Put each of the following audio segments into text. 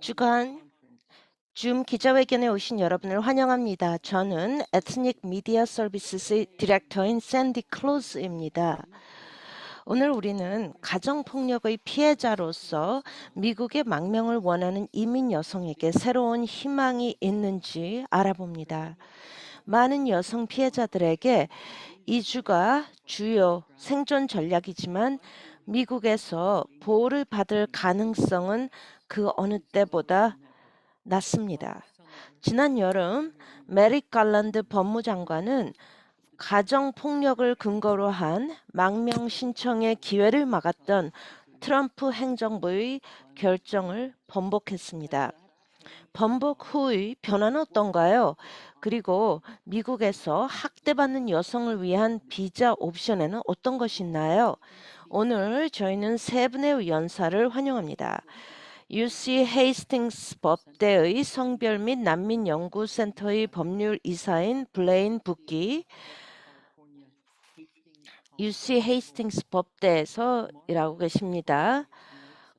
주간 줌 기자회견에 오신 여러분을 환영합니다. 저는 에트닉 미디어 서비스의 디렉터인 샌디 클로즈입니다. 오늘 우리는 가정폭력의 피해자로서 미국의 망명을 원하는 이민 여성에게 새로운 희망이 있는지 알아봅니다. 많은 여성 피해자들에게 이주가 주요 생존 전략이지만 미국에서 보호를 받을 가능성은 그 어느 때보다 낮습니다. 지난 여름 메릭 갈란드 법무장관은 가정폭력을 근거로 한 망명 신청의 기회를 막았던 트럼프 행정부의 결정을 번복했습니다. 번복 후의 변화는 어떤가요? 그리고 미국에서 학대받는 여성을 위한 비자 옵션에는 어떤 것이 있나요? 오늘 저희는 세 분의 연사를 환영합니다. UC 헤이스팅스 법대의 성별 및 난민 연구센터의 법률 이사인 블레인 부키, UC 헤이스팅스 법대에서 일하고 계십니다.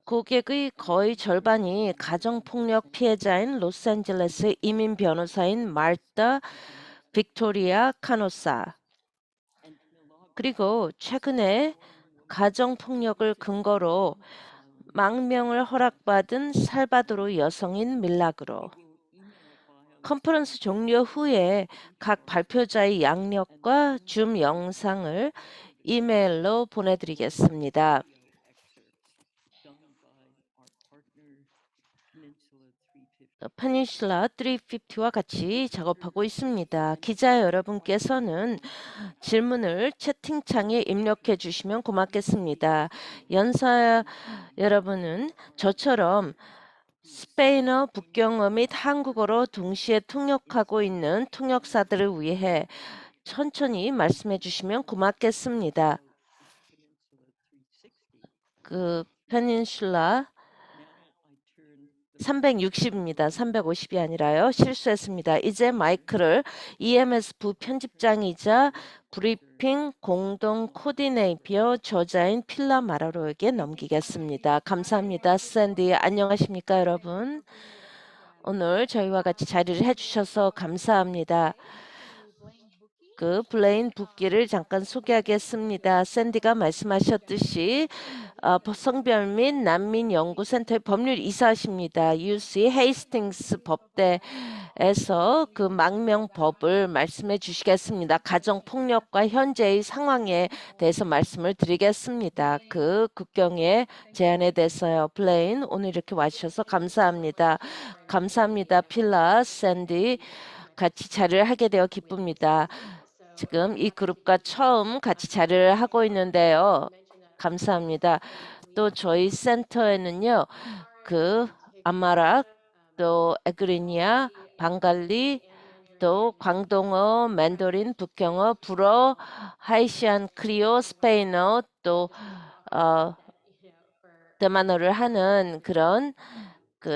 고객의 거의 절반이 가정폭력 피해자인 로스앤젤레스의 이민 변호사인 마르타 빅토리아 카노사, 그리고 최근에 가정폭력을 근거로 망명을 허락받은 살바도르 여성인 밀라그로. 컨퍼런스 종료 후에 각 발표자의 양력과 줌 영상을 이메일로 보내드리겠습니다. 페닌슐라 350와 같이 작업하고 있습니다. 기자 여러분께서는 질문을 채팅창에 입력해 주시면 고맙겠습니다. 연사 여러분은 저처럼 스페인어, 북경어 및 한국어로 동시에 통역하고 있는 통역사들을 위해 천천히 말씀해 주시면 고맙겠습니다. 페닌슐라 360입니다. 350이 아니라요. 실수했습니다. 이제 마이크를 EMS 부편집장이자 브리핑 공동 코디네이터 저자인 필라 마라로에게 넘기겠습니다. 감사합니다. 샌디, 안녕하십니까 여러분. 오늘 저희와 같이 자리를 해주셔서 감사합니다. 블레인 부키를 잠깐 소개하겠습니다. 샌디가 말씀하셨듯이 성별 및 난민 연구센터의 법률 이사십니다. UC 헤이스팅스 법대에서 그 망명법을 말씀해 주시겠습니다. 가정폭력과 현재의 상황에 대해서 말씀을 드리겠습니다. 국경의 제안에 대해서요. 블레인, 오늘 이렇게 와주셔서 감사합니다. 감사합니다. 필라, 샌디, 같이 자리를 하게 되어 기쁩니다. 지금 이 그룹과 처음 같이 자리를 하고 있는데요. 감사합니다. 또 저희 센터에는요, 아마락, 또 에그리니아, 방갈리, 또 광동어, 맨더린, 북경어, 불어, 하이시안, 크리오, 스페인어, 또 대만어를 하는 그런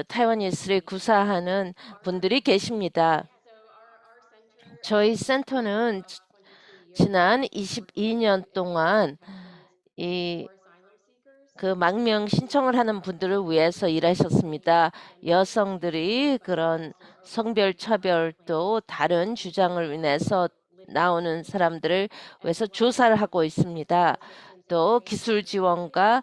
타이완이스를 구사하는 분들이 계십니다. 저희 센터는 지난 22년 동안 망명 신청을 하는 분들을 위해서 일하셨습니다. 여성들이 그런 성별 차별 또 다른 주장을 인해서 나오는 사람들을 위해서 조사를 하고 있습니다. 또 기술 지원과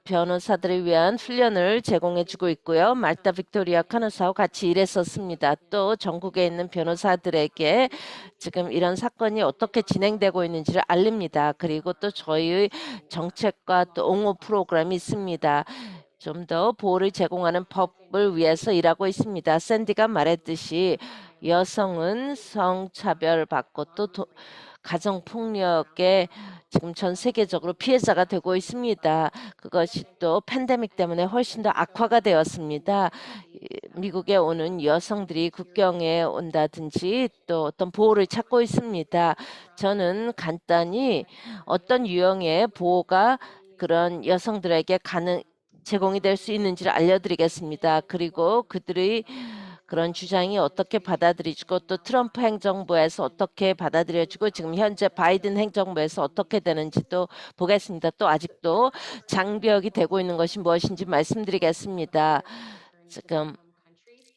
변호사들을 위한 훈련을 제공해주고 있고요. 말타 빅토리아 카노사와 같이 일했었습니다. 또 전국에 있는 변호사들에게 지금 이런 사건이 어떻게 진행되고 있는지를 알립니다. 그리고 또 저희의 정책과 또 옹호 프로그램이 있습니다. 좀 더 보호를 제공하는 법을 위해서 일하고 있습니다. 샌디가 말했듯이 여성은 성차별받고 또 가정폭력에 지금 전 세계적으로 피해자가 되고 있습니다. 그것이 또 팬데믹 때문에 훨씬 더 악화가 되었습니다. 미국에 오는 여성들이 국경에 온다든지 또 어떤 보호를 찾고 있습니다. 저는 간단히 어떤 유형의 보호가 그런 여성들에게 제공이 될 수 있는지를 알려드리겠습니다. 그리고 그들의 그런 주장이 어떻게 받아들여지고 또 트럼프 행정부에서 어떻게 받아들여지고 지금 현재 바이든 행정부에서 어떻게 되는지도 보겠습니다. 또 아직도 장벽이 되고 있는 것이 무엇인지 말씀드리겠습니다. 지금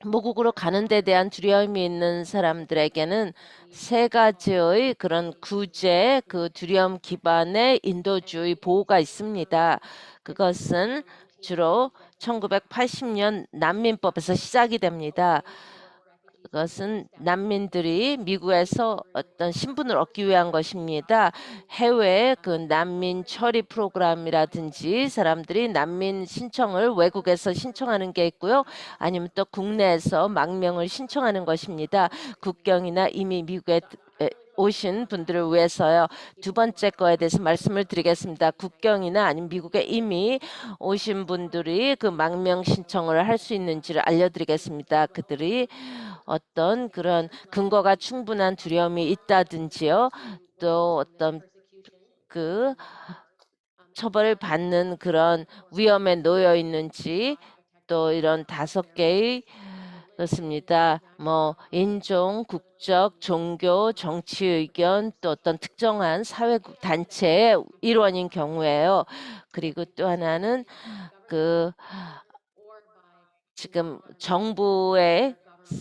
모국으로 가는 데 대한 두려움이 있는 사람들에게는 세 가지의 그런 구제, 그 두려움 기반의 인도주의 보호가 있습니다. 그것은 주로 1980년 난민법에서 시작이 됩니다. 그것은 난민들이 미국에서 어떤 신분을 얻기 위한 것입니다. 해외 그 난민 처리 프로그램이라든지 사람들이 난민 신청을 외국에서 신청하는 게 있고요. 아니면 또 국내에서 망명을 신청하는 것입니다. 국경이나 이미 미국에 오신 분들을 위해서요. 두 번째 거에 대해서 말씀을 드리겠습니다. 국경이나 아니면 미국에 이미 오신 분들이 그 망명 신청을 할 수 있는지를 알려드리겠습니다. 그들이 어떤 그런 근거가 충분한 두려움이 있다든지요. 또 어떤 그 처벌을 받는 그런 위험에 놓여 있는지 또 이런 5개의 그렇습니다. 뭐 인종, 국적, 종교, 정치 의견 또 어떤 특정한 사회 단체의 일원인 경우에요. 그리고 또 하나는 그 지금 정부에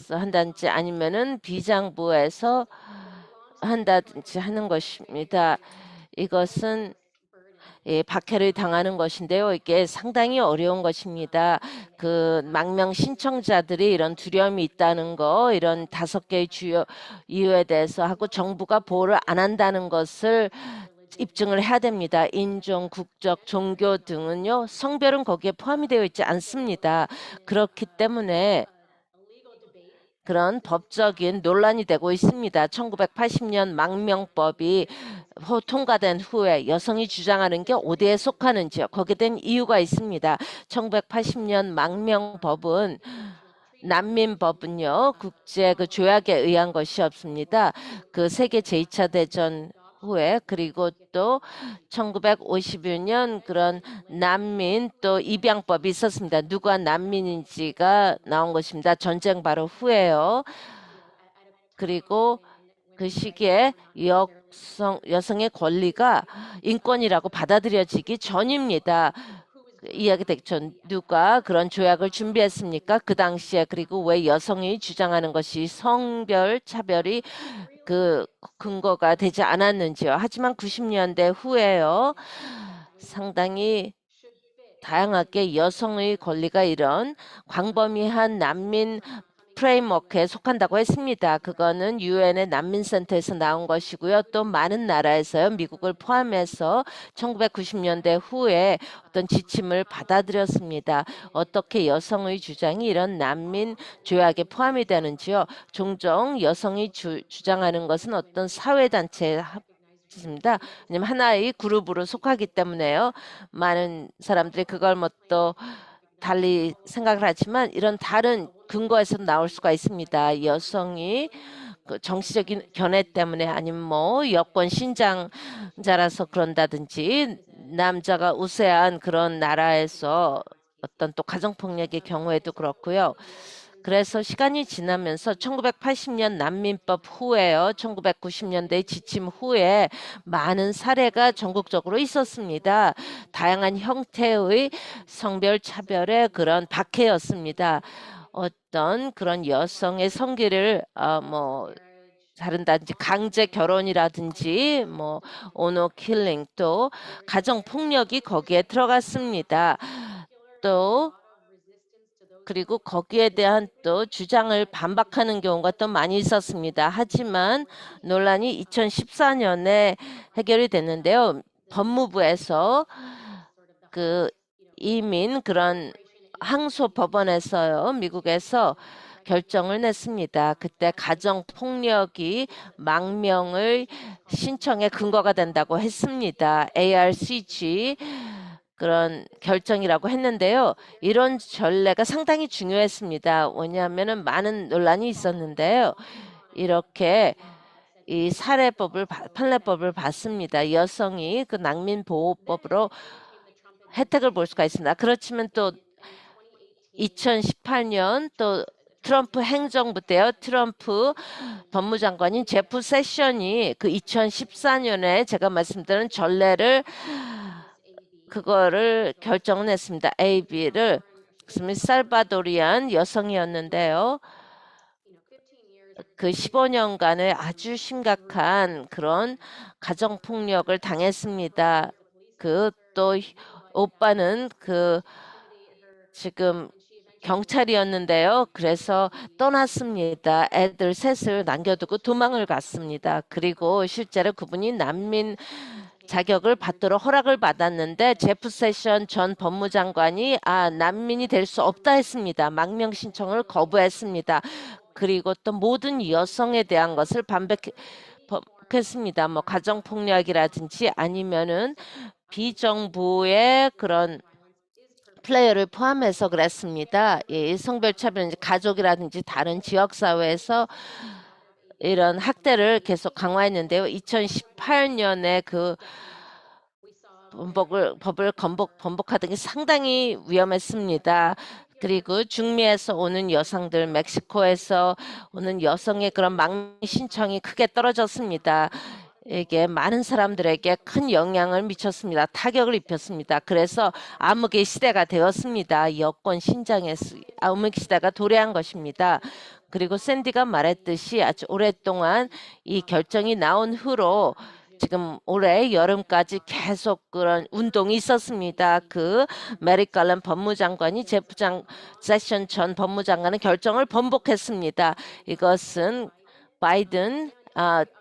한다든지 아니면은 비장부에서 한다든지 하는 것입니다. 이것은 박해를 당하는 것인데요. 이게 상당히 어려운 것입니다. 그 망명 신청자들이 이런 두려움이 있다는 거, 이런 5개의 주요 이유에 대해서 하고 정부가 보호를 안 한다는 것을 입증을 해야 됩니다. 인종, 국적, 종교 등은요. 성별은 거기에 포함이 되어 있지 않습니다. 그렇기 때문에 그런 법적인 논란이 되고 있습니다. 1980년 망명법이 통과된 후에 여성이 주장하는 게 어디에 속하는지요. 거기에 대한 이유가 있습니다. 1980년 망명법은 난민법은요. 국제 그 조약에 의한 것이 없습니다. 그 세계 제2차 대전 후에 그리고 또 1951년 그런 난민 또 입양법이 있었습니다. 누가 난민인지가 나온 것입니다. 전쟁 바로 후에요. 그리고 그 시기에 여성의 권리가 인권이라고 받아들여지기 전입니다. 이야기 됐죠. 누가 그런 조약을 준비했습니까? 그 당시에. 그리고 왜 여성이 주장하는 것이 성별 차별이 그 근거가 되지 않았는지요. 하지만 90년대 후에요. 상당히 다양하게 여성의 권리가 이런 광범위한 난민 프레임워크에 속한다고 했습니다. 그거는 유엔의 난민센터에서 나온 것이고요. 또 많은 나라에서요. 미국을 포함해서 1990년대 후에 어떤 지침을 받아들였습니다. 어떻게 여성의 주장이 이런 난민 조약에 포함이 되는지요. 종종 여성이 주장하는 것은 어떤 사회단체 있습니다. 왜냐면 하나의 그룹으로 속하기 때문에요. 많은 사람들이 그걸 뭐 또 달리 생각을 하지만 이런 다른 근거에서 나올 수가 있습니다. 여성이 그 정치적인 견해 때문에 아니면 뭐 여권 신장자라서 그런다든지 남자가 우세한 그런 나라에서 어떤 또 가정폭력의 경우에도 그렇고요. 그래서 시간이 지나면서 1980년 난민법 후에요. 1990년대 지침 후에 많은 사례가 전국적으로 있었습니다. 다양한 형태의 성별 차별의 그런 박해였습니다. 어떤 그런 여성의 성기를 뭐 다른다든지 강제 결혼이라든지 뭐 오너 킬링 또 가정 폭력이 거기에 들어갔습니다. 또 그리고 거기에 대한 또 주장을 반박하는 경우가 또 많이 있었습니다. 하지만 논란이 2014년에 해결이 됐는데요. 법무부에서 그 이민 그런 항소 법원에서요. 미국에서 결정을 냈습니다. 그때 가정 폭력이 망명을 신청의 근거가 된다고 했습니다. ARCG 그런 결정이라고 했는데요. 이런 전례가 상당히 중요했습니다. 왜냐하면 많은 논란이 있었는데요. 이렇게 이 사례법을 판례법을 봤습니다. 여성이 그 난민보호법으로 혜택을 볼 수가 있습니다. 그렇지만 또 2018년 또 트럼프 행정부 때요. 트럼프 법무장관인 제프 세션이 그 2014년에 제가 말씀드린 전례를 그거를 결정을 했습니다. AB를 살바도리안 여성이었는데요. 그 15년간의 아주 심각한 그런 가정폭력을 당했습니다. 그 또 오빠는 그 지금 경찰이었는데요. 그래서 떠났습니다. 애들 셋을 남겨두고 도망을 갔습니다. 그리고 실제로 그분이 난민 자격을 받도록 허락을 받았는데 제프 세션 전 법무장관이 난민이 될 수 없다 했습니다. 망명 신청을 거부했습니다. 그리고 또 모든 여성에 대한 것을 반박했습니다. 뭐 가정폭력이라든지 아니면은 비정부의 그런 플레이어를 포함해서 그랬습니다. 이 성별차별, 가족이라든지 다른 지역사회에서 이런 학대를 계속 강화했는데요. 2018년에 그 법을 번복하던 게 상당히 위험했습니다. 그리고 중미에서 오는 여성들, 멕시코에서 오는 여성의 그런 망명 신청이 크게 떨어졌습니다. 이게 많은 사람들에게 큰 영향을 미쳤습니다. 타격을 입혔습니다. 그래서 암흑의 시대가 되었습니다. 여권 신장의 암흑 시대가 도래한 것입니다. 그리고 샌디가 말했듯이 아주 오랫동안 이 결정이 나온 후로 지금 올해 여름까지 계속 그런 운동이 있었습니다. 그 메릭 갈런 법무장관이 제프 세션 전 법무장관의 결정을 번복했습니다. 이것은 바이든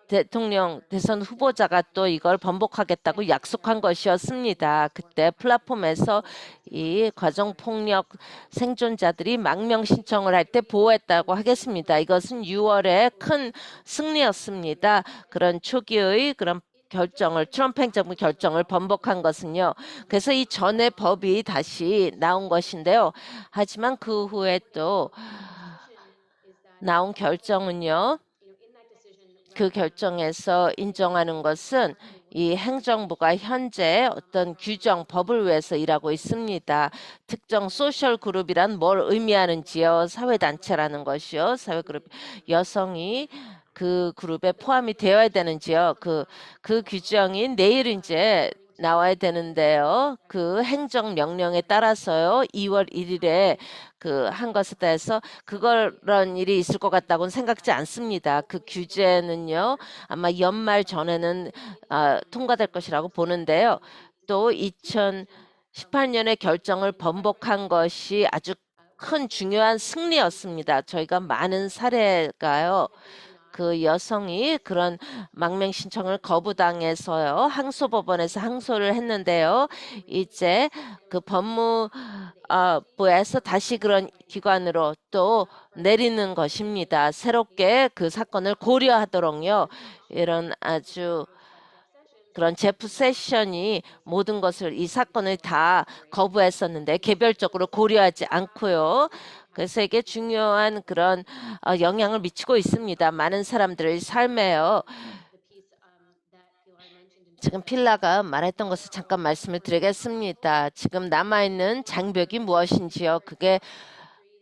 대통령 대선 후보자가 또 이걸 번복하겠다고 약속한 것이었습니다. 그때 플랫폼에서 이 가정폭력 생존자들이 망명 신청을 할 때 보호했다고 하겠습니다. 이것은 6월에 큰 승리였습니다. 그런 초기의 그런 결정을 트럼프 행정부 결정을 번복한 것은요. 그래서 이 전에 법이 다시 나온 것인데요. 하지만 그 후에 또 나온 결정은요. 그 결정에서 인정하는 것은 이 행정부가 현재 어떤 규정, 법을 위해서 일하고 있습니다. 특정 소셜 그룹이란 뭘 의미하는지요. 사회단체라는 것이요. 사회그룹, 여성이 그 그룹에 포함이 되어야 되는지요. 그 규정이 내일 이제 나와야 되는데요. 그 행정명령에 따라서요. 2월 1일에 그 한 것에 대해서 그런 일이 있을 것 같다고는 생각지 않습니다. 그 규제는요. 아마 연말 전에는 통과될 것이라고 보는데요. 또 2018년에 결정을 번복한 것이 아주 큰 중요한 승리였습니다. 저희가 많은 사례가요. 그 여성이 그런 망명 신청을 거부당해서요. 항소법원에서 항소를 했는데요. 이제 그 법무부에서 다시 그런 기관으로 또 내리는 것입니다. 새롭게 그 사건을 고려하도록요. 이런 아주 그런 제프 세션이 모든 것을 이 사건을 다 거부했었는데 개별적으로 고려하지 않고요. 그래서 이게 중요한 그런 영향을 미치고 있습니다. 많은 사람들의 삶에요. 지금 필라가 말했던 것을 잠깐 말씀을 드리겠습니다. 지금 남아있는 장벽이 무엇인지요? 그게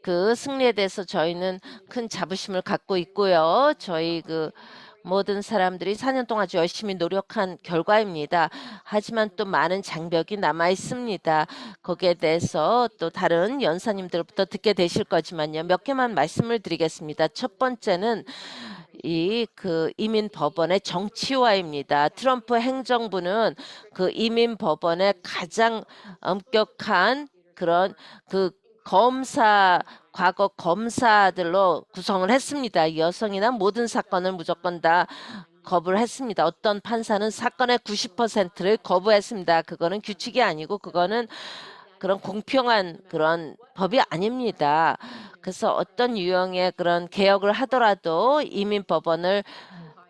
그 승리에 대해서 저희는 큰 자부심을 갖고 있고요. 저희 그 모든 사람들이 4년 동안 아주 열심히 노력한 결과입니다. 하지만 또 많은 장벽이 남아 있습니다. 거기에 대해서 또 다른 연사님들부터 듣게 되실 거지만요. 몇 개만 말씀을 드리겠습니다. 첫 번째는 이 그 이민 법원의 정치화입니다. 트럼프 행정부는 그 이민 법원의 가장 엄격한 그런 그 과거 검사들로 구성을 했습니다. 여성이나 모든 사건을 무조건 다 거부를 했습니다. 어떤 판사는 사건의 90%를 거부했습니다. 그거는 규칙이 아니고 그거는 그런 공평한 그런 법이 아닙니다. 그래서 어떤 유형의 그런 개혁을 하더라도 이민법원을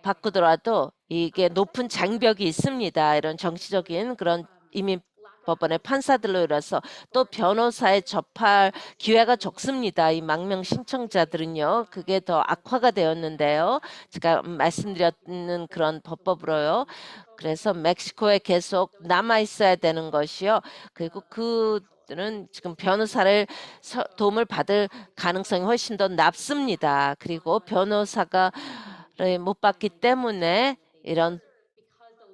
바꾸더라도 이게 높은 장벽이 있습니다. 이런 정치적인 그런 이민 법원의 판사들로 인해서 또 변호사에 접할 기회가 적습니다. 이 망명 신청자들은요. 그게 더 악화가 되었는데요. 제가 말씀드렸는 그런 법으로요. 그래서 멕시코에 계속 남아 있어야 되는 것이요. 그리고 그 것들은 지금 변호사를 도움을 받을 가능성이 훨씬 더 낮습니다. 그리고 변호사가 못 받기 때문에 이런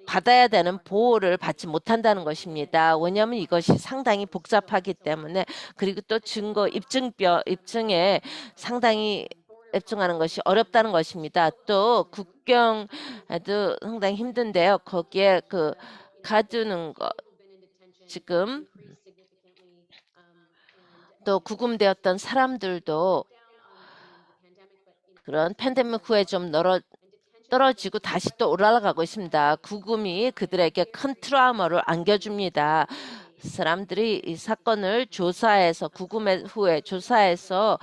받아야 되는 보호를 받지 못한다는 것입니다. 왜냐하면 이것이 상당히 복잡하기 때문에, 그리고 또 증거 입증에 상당히 입증하는 것이 어렵다는 것입니다. 또 국경에도 상당히 힘든데요. 거기에 가두는 거 지금 또 구금되었던 사람들도 그런 팬데믹 후에 좀 떨어지고 다시 또 올라가고 있습니다. 구금이 그들에게 큰 트라우마를 안겨줍니다. 사람들이 이 사건을 조사해서 구금 후에 조사해서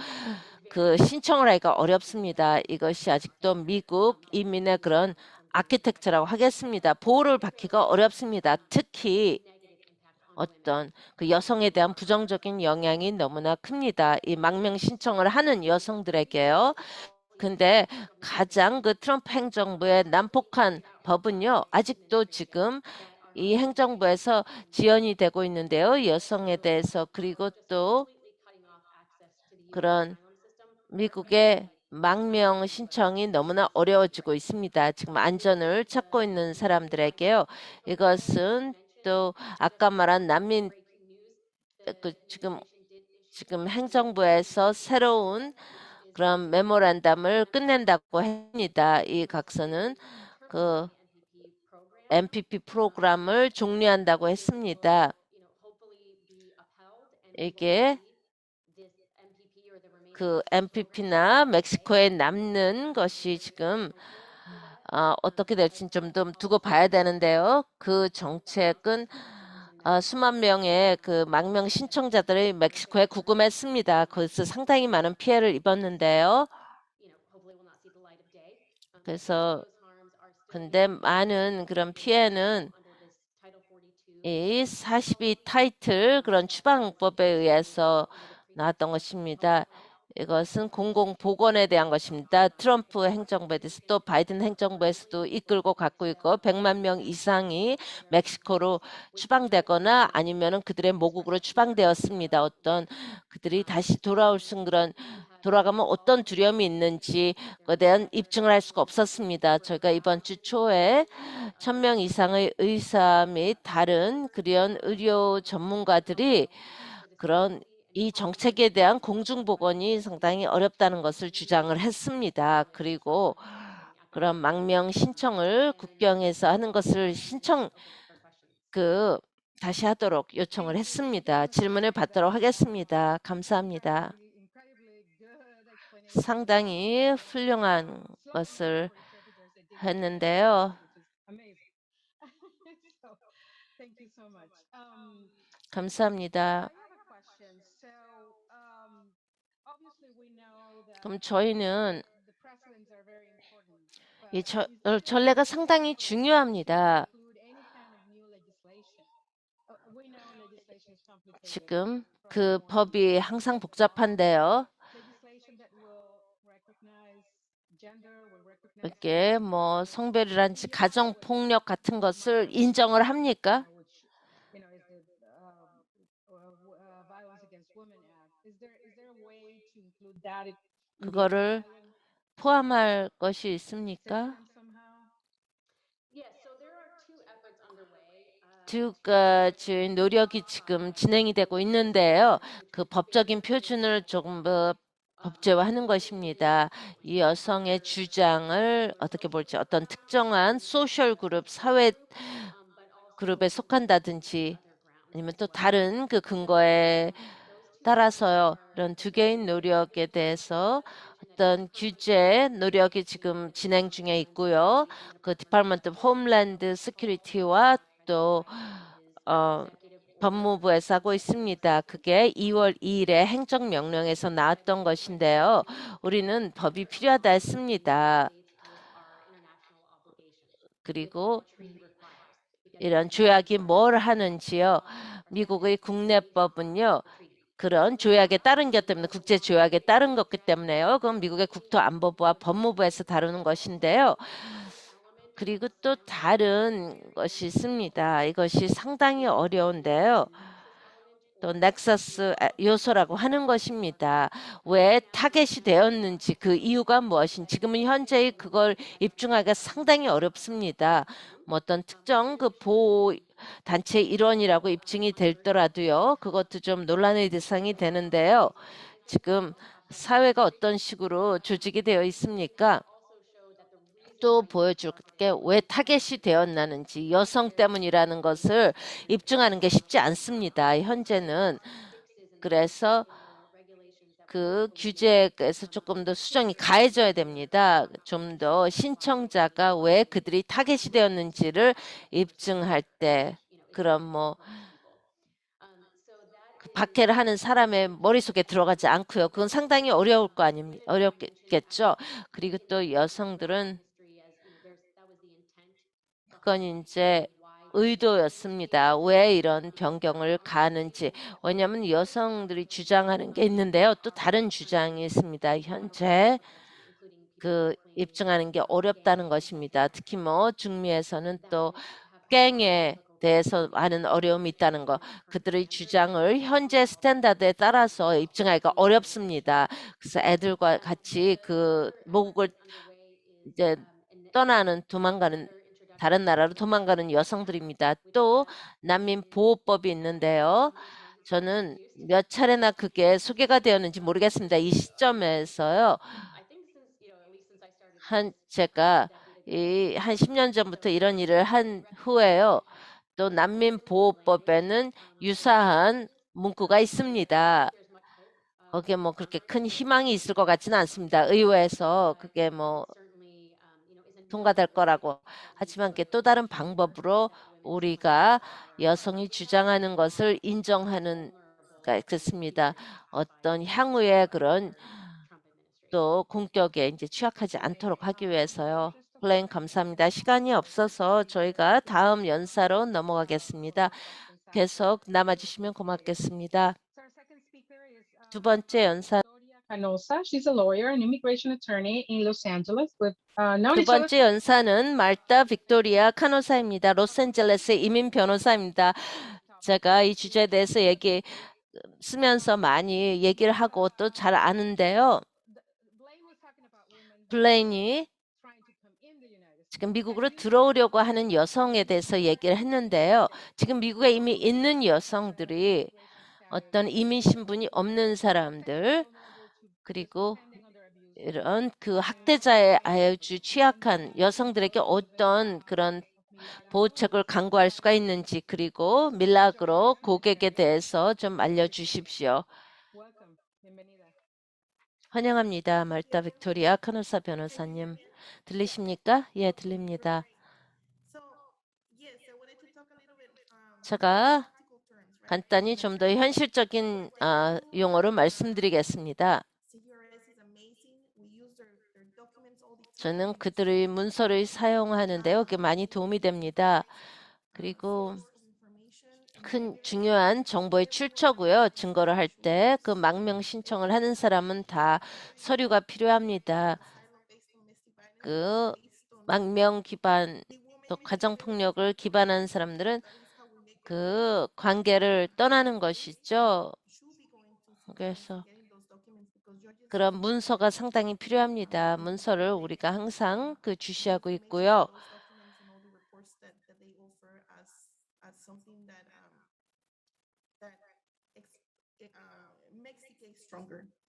신청을 하기가 어렵습니다. 이것이 아직도 미국 이민의 그런 아키텍처라고 하겠습니다. 보호를 받기가 어렵습니다. 특히 어떤 여성에 대한 부정적인 영향이 너무나 큽니다. 이 망명 신청을 하는 여성들에게요. 근데 가장 트럼프 행정부의 난폭한 법은요, 아직도 지금 이 행정부에서 지연이 되고 있는데요. 여성에 대해서. 그리고 또 그런 미국의 망명 신청이 너무나 어려워지고 있습니다. 지금 안전을 찾고 있는 사람들에게요. 이것은 또 아까 말한 난민 지금 행정부에서 새로운 그런 메모란담을 끝낸다고 합니다. 이 각서는 MPP 프로그램을 종료한다고 했습니다. 이게 MPP나 멕시코에 남는 것이 지금 어떻게 될지 좀 두고 봐야 되는데요. 그 정책은 수만 명의 망명 신청자들이 멕시코에 구금했습니다. 그래서 상당히 많은 피해를 입었는데요. 그래서 근데 많은 그런 피해는 이 42 타이틀 그런 추방법에 의해서 나왔던 것입니다. 이것은 공공보건에 대한 것입니다. 트럼프 행정부에 대해서 또 바이든 행정부에서도 이끌고 갖고 있고 100만 명 이상이 멕시코로 추방되거나 아니면은 그들의 모국으로 추방되었습니다. 어떤 그들이 다시 돌아가면 어떤 두려움이 있는지에 대한 입증을 할 수가 없었습니다. 저희가 이번 주 초에 1000명 이상의 의사 및 다른 그런 의료 전문가들이 이 정책에 대한 공중보건이 상당히 어렵다는 것을 주장을 했습니다. 그리고 그런 망명 신청을 국경에서 하는 것을 다시 하도록 요청을 했습니다. 질문을 받도록 하겠습니다. 감사합니다. 상당히 훌륭한 것을 했는데요. 감사합니다. 그럼 저희는 이 전례가 상당히 중요합니다. 지금 법이 항상 복잡한데요. 이렇게 성별이란지 가정폭력 같은 것을 인정을 합니까? 그거를 포함할 것이 있습니까? 두 가지 노력이 지금 진행이 되고 있는데요. 법적인 표준을 조금 법제화하는 것입니다. 이 여성의 주장을 어떻게 볼지 어떤 특정한 소셜 그룹, 사회 그룹에 속한다든지 아니면 또 다른 근거에 따라서요. 이런 두 개의 노력에 대해서 어떤 규제 노력이 지금 진행 중에 있고요. 디파트먼트 오브 홈랜드 시큐리티와 또 법무부에서 하고 있습니다. 그게 2월 2일에 행정명령에서 나왔던 것인데요. 우리는 법이 필요하다 했습니다. 그리고 이런 조약이 뭘 하는지요. 미국의 국내법은요. 그런 조약에 따른 것 때문에 국제 조약에 따른 것기 때문에요. 그건 미국의 국토안보부와 법무부에서 다루는 것인데요. 그리고 또 다른 것이 있습니다. 이것이 상당히 어려운데요. 또 넥서스 요소라고 하는 것입니다. 왜 타겟이 되었는지 그 이유가 무엇인지 지금은 현재 그걸 입증하기가 상당히 어렵습니다. 뭐 어떤 특정 그 보호 단체 일원이라고 입증이 되더라도요. 그것도 좀 논란의 대상이 되는데요. 지금 사회가 어떤 식으로 조직이 되어 있습니까? 또 보여줄게 왜 타겟이 되었나는지 여성 때문이라는 것을 입증하는 게 쉽지 않습니다. 현재는 그래서 그 규제에서 조금 더 수정이 가해져야 됩니다. 좀 더 신청자가 왜 그들이 타겟이 되었는지를 입증할 때 그런 뭐 그 박해를 하는 사람의 머릿속에 들어가지 않고요. 그건 상당히 어려울 거 아닙니까? 어렵겠죠. 그리고 또 여성들은 그건 이제 의도였습니다. 왜 이런 변경을 가하는지. 왜냐하면 여성들이 주장하는 게 있는데요. 또 다른 주장이 있습니다. 현재 그 입증하는 게 어렵다는 것입니다. 특히 뭐 중미에서는 또 갱에 대해서 많은 어려움이 있다는 거. 그들의 주장을 현재 스탠다드에 따라서 입증하기가 어렵습니다. 그래서 애들과 같이 그 모국을 이제 도망가는 다른 나라로 도망가는 여성들입니다. 또 난민 보호법이 있는데요. 저는 몇 차례나 그게 소개가 되었는지 모르겠습니다. 이 시점에서요. 제가 한 10년 전부터 이런 일을 한 후에요. 또 난민 보호법에는 유사한 문구가 있습니다. 거기에 뭐 그렇게 큰 희망이 있을 것 같지는 않습니다. 의회에서 그게 뭐 통과될 거라고. 하지만 그게 또 다른 방법으로 우리가 여성이 주장하는 것을 인정하는 그렇습니다. 어떤 향후에 그런 또 공격에 이제 취약하지 않도록 하기 위해서요. 플레인 감사합니다. 시간이 없어서 저희가 다음 연사로 넘어가겠습니다. 계속 남아주시면 고맙겠습니다. 두 번째 연사 Canosa. She's a lawyer and immigration attorney in Los Angeles. We've known 두 each other. 번째 연사는 말타 빅토리아 카노사입니다. 로스앤젤레스 이민 변호사입니다. 제가 이 주제에 대해서 쓰면서 많이 얘기를 하고 또 잘 아는데요. 블레인이 지금 미국으로 들어오려고 하는 여성에 대해서 얘기를 했는데요. 지금 미국에 이미 있는 여성들이 어떤 이민 신분이 없는 사람들 그리고 이런 그 학대자의 아주 취약한 여성들에게 어떤 그런 보호책을 강구할 수가 있는지 그리고 밀라그로 고객에 대해서 좀 알려주십시오. 환영합니다. 말타 빅토리아 카노사 변호사님. 들리십니까? 예, 들립니다. 제가 간단히 좀 더 현실적인 용어로 말씀드리겠습니다. 저는 그들의 문서를 사용하는데요. 그게 많이 도움이 됩니다. 그리고 큰 중요한 정보의 출처고요. 증거를 할 때 그 망명 신청을 하는 사람은 다 서류가 필요합니다. 그 망명 기반 또 가정폭력을 기반한 사람들은 그 관계를 떠나는 것이죠. 그래서 그런 문서가 상당히 필요합니다. 문서를 우리가 항상 주시하고 있고요.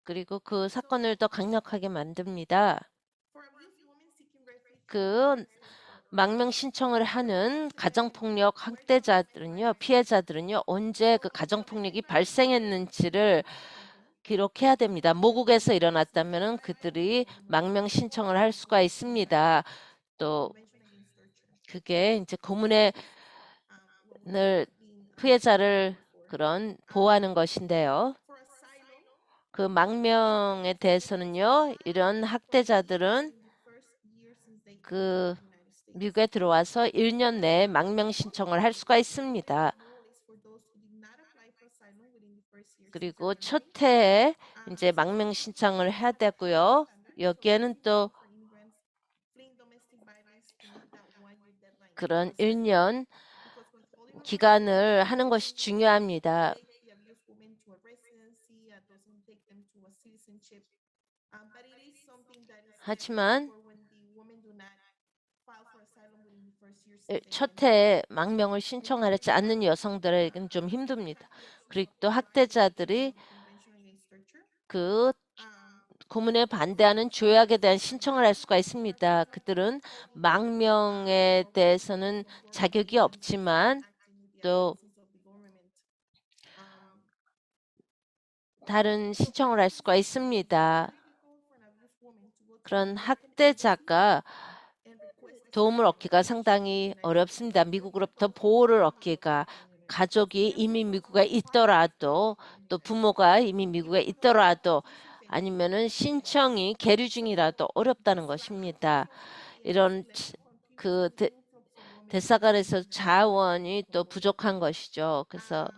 그리고 그 사건을 더 강력하게 만듭니다. 그 망명 신청을 하는 가정폭력 학대자들은요, 피해자들은요, 언제 그 가정폭력이 발생했는지를 기록해야 됩니다. 모국에서 일어났다면 그들이 망명 신청을 할 수가 있습니다. 또 그게 이제 고문의 피해자를 그런 보호하는 것인데요. 그 망명에 대해서는요, 이런 학대자들은 그 미국에 들어와서 1년 내에 망명 신청을 할 수가 있습니다. 그리고 첫 해에 이제 망명 신청을 해야 되고요. 여기에는 또 그런 1년 기간을 하는 것이 중요합니다. 하지만 첫 해에 망명을 신청하지 않는 여성들에게는 좀 힘듭니다. 그리고 또 학대자들이 그 고문에 반대하는 조약에 대한 신청을 할 수가 있습니다. 그들은 망명에 대해서는 자격이 없지만 또 다른 신청을 할 수가 있습니다. 그런 학대자가 도움을 얻기가 상당히 어렵습니다. 미국으로부터 보호를 얻기가 가족이 이미 미국에 있더라도 또 부모가 이미 미국에 있더라도 아니면은 신청이 계류 중이라도 어렵다는 것입니다. 이런 그 대사관에서 자원이 또 부족한 것이죠. 그래서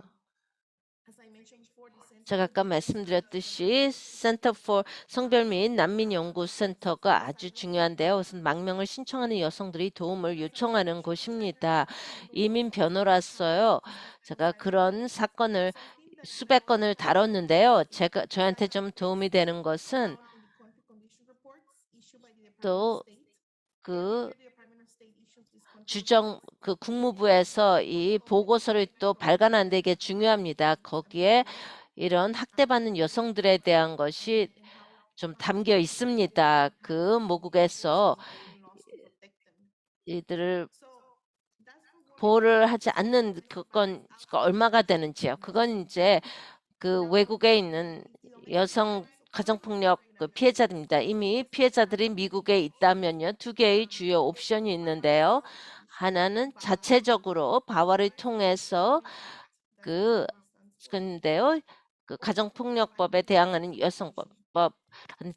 제가 아까 말씀드렸듯이 센터 for 성별 및 난민 연구 센터가 아주 중요한데요. 우선 망명을 신청하는 여성들이 도움을 요청하는 곳입니다. 이민 변호라서요. 제가 그런 사건을 수백 건을 다뤘는데요. 저한테 좀 도움이 되는 것은 또 그 국무부에서 이 보고서를 또 발간하는 데 이게 중요합니다. 거기에 이런 학대받는 여성들에 대한 것이 좀 담겨 있습니다. 그 모국에서 이들을 보호를 하지 않는 그건 얼마가 되는지요. 그건 이제 그 외국에 있는 여성 가정폭력 피해자들입니다. 이미 피해자들이 미국에 있다면요. 두 개의 주요 옵션이 있는데요. 하나는 자체적으로 바와를 통해서 근데요. 그 가정폭력법에 대항하는 여성법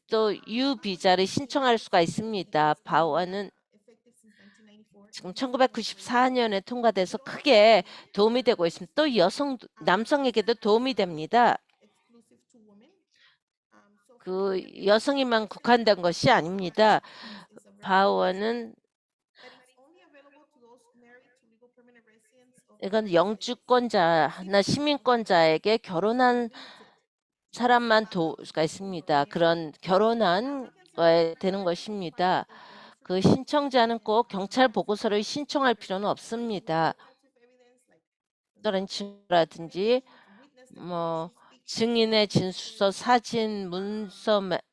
또 U 비자를 신청할 수가 있습니다. 바와는 지금 1994년에 통과돼서 크게 도움이 되고 있습니다. 또 남성에게도 도움이 됩니다. 그 여성에만 국한된 것이 아닙니다. 바와는 이건 영주권자나 시민권자에게 결혼한 사람만 도가 있습니다. 그런 결혼한 거에 되는 것입니다. 그 신청자는 꼭 경찰 보고서를 신청할 필요는 없습니다. 또는 증거라든지 뭐 증인의 진술서, 사진,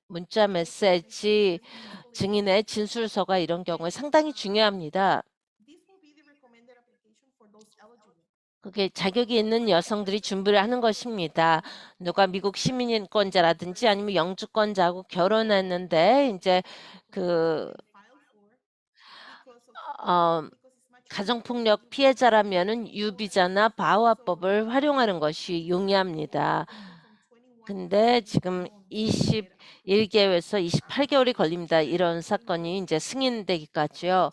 문자 메시지, 증인의 진술서가 이런 경우에 상당히 중요합니다. 그게 자격이 있는 여성들이 준비를 하는 것입니다. 누가 미국 시민권자라든지 아니면 영주권자하고 결혼했는데 이제 가정폭력 피해자라면은 유비자나 바와법을 활용하는 것이 용이합니다. 근데 지금 21개월에서 28개월이 걸립니다. 이런 사건이 이제 승인되기까지요.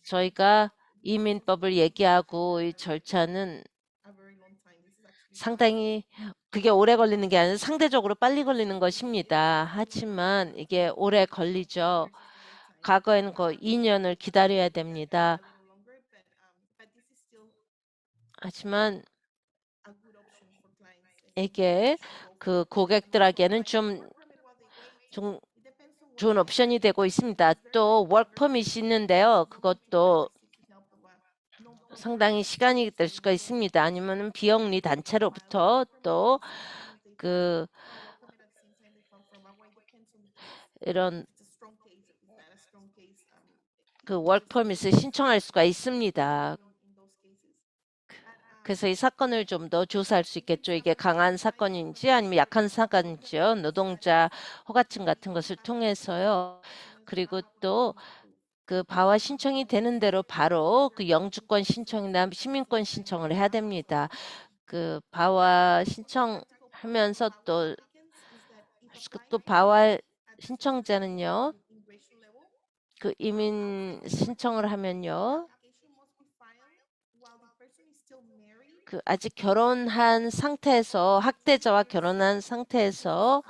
저희가 이민법을 얘기하고 이 절차는 상당히 그게 오래 걸리는 게 아니라 상대적으로 빨리 걸리는 것입니다. 하지만 이게 오래 걸리죠. 과거에는 거의 2년을 기다려야 됩니다. 하지만 이게 그 고객들에게는 좀 좋은 옵션이 되고 있습니다. 또 워크 퍼밋이 있는데요. 그것도 상당히 시간이 될 수가 있습니다. 아니면 비영리 단체로부터 또 이런 워크 퍼밋을 신청할 수가 있습니다. 그래서 이 사건을 좀 더 조사할 수 있겠죠. 이게 강한 사건인지 아니면 약한 사건인지요. 노동자 허가증 같은 것을 통해서요. 그리고 또 그 바와 신청이 되는 대로 바로 그 영주권 신청이나 시민권 신청을 해야 됩니다. 그 바와 신청하면서 또 바와 신청자는요. 그 이민 신청을 하면요. 그 아직 결혼한 상태에서 학대자와 결혼한 상태에서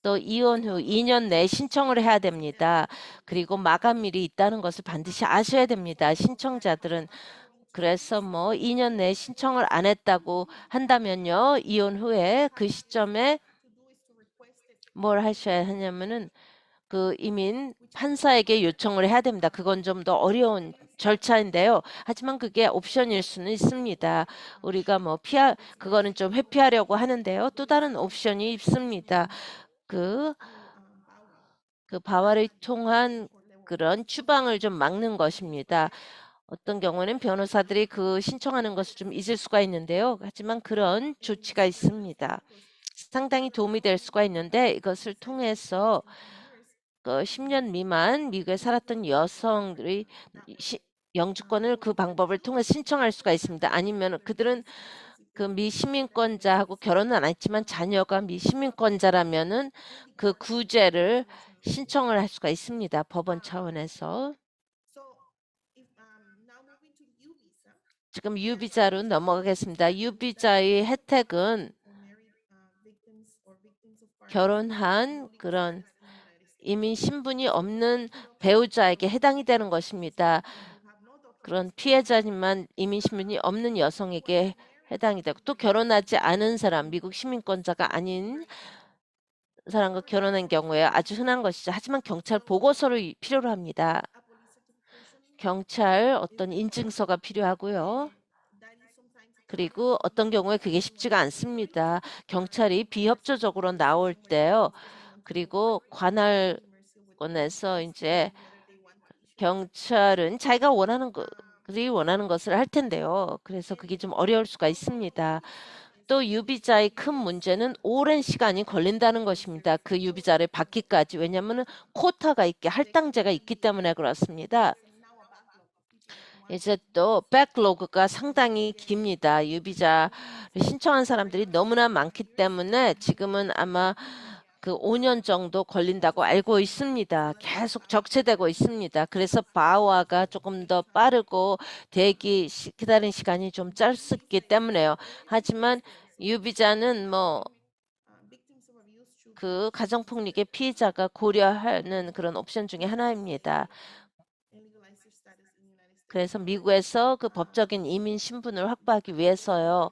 또 이혼 후 2년 내에 신청을 해야 됩니다. 그리고 마감일이 있다는 것을 반드시 아셔야 됩니다. 신청자들은 그래서 뭐 2년 내에 신청을 안 했다고 한다면요. 이혼 후에 그 시점에 뭘 하셔야 하냐면은 그 이민 판사에게 요청을 해야 됩니다. 그건 좀 더 어려운 절차인데요. 하지만 그게 옵션일 수는 있습니다. 우리가 뭐 그거는 좀 회피하려고 하는데요. 또 다른 옵션이 있습니다. 그 바와를 통한 그런 추방을 좀 막는 것입니다. 어떤 경우는 변호사들이 그 신청하는 것을 좀 잊을 수가 있는데요. 하지만 그런 조치가 있습니다. 상당히 도움이 될 수가 있는데 이것을 통해서 그 10년 미만 미국에 살았던 여성들이 영주권을 그 방법을 통해 신청할 수가 있습니다. 아니면 그들은 그 미시민권자하고 결혼은 안 했지만 자녀가 미시민권자라면은 그 구제를 신청을 할 수가 있습니다. 법원 차원에서. 지금 유비자로 넘어가겠습니다. 유비자의 혜택은 결혼한 그런 이민 신분이 없는 배우자에게 해당이 되는 것입니다. 그런 피해자지만 이민 신분이 없는 여성에게 해당이 되고 또 결혼하지 않은 사람, 미국 시민권자가 아닌 사람과 결혼한 경우에 아주 흔한 것이죠. 하지만 경찰 보고서를 필요로 합니다. 경찰 어떤 인증서가 필요하고요. 그리고 어떤 경우에 그게 쉽지가 않습니다. 경찰이 비협조적으로 나올 때요. 그리고 관할권에서 이제 경찰은 자기가 원하는 것을 할 텐데요. 그래서 그게 좀 어려울 수가 있습니다. 또 유비자의 큰 문제는 오랜 시간이 걸린다는 것입니다. 그 유비자를 받기까지. 왜냐하면 코타가 할당제가 있기 때문에 그렇습니다. 이제 또 백로그가 상당히 깁니다. 유비자를 신청한 사람들이 너무나 많기 때문에 지금은 아마 그 5년 정도 걸린다고 알고 있습니다. 계속 적체되고 있습니다. 그래서 바와가 조금 더 빠르고 기다리는 시간이 좀 짧기 때문에요. 하지만 유비자는 뭐 그 가정폭력의 피해자가 고려하는 그런 옵션 중에 하나입니다. 그래서 미국에서 그 법적인 이민 신분을 확보하기 위해서요.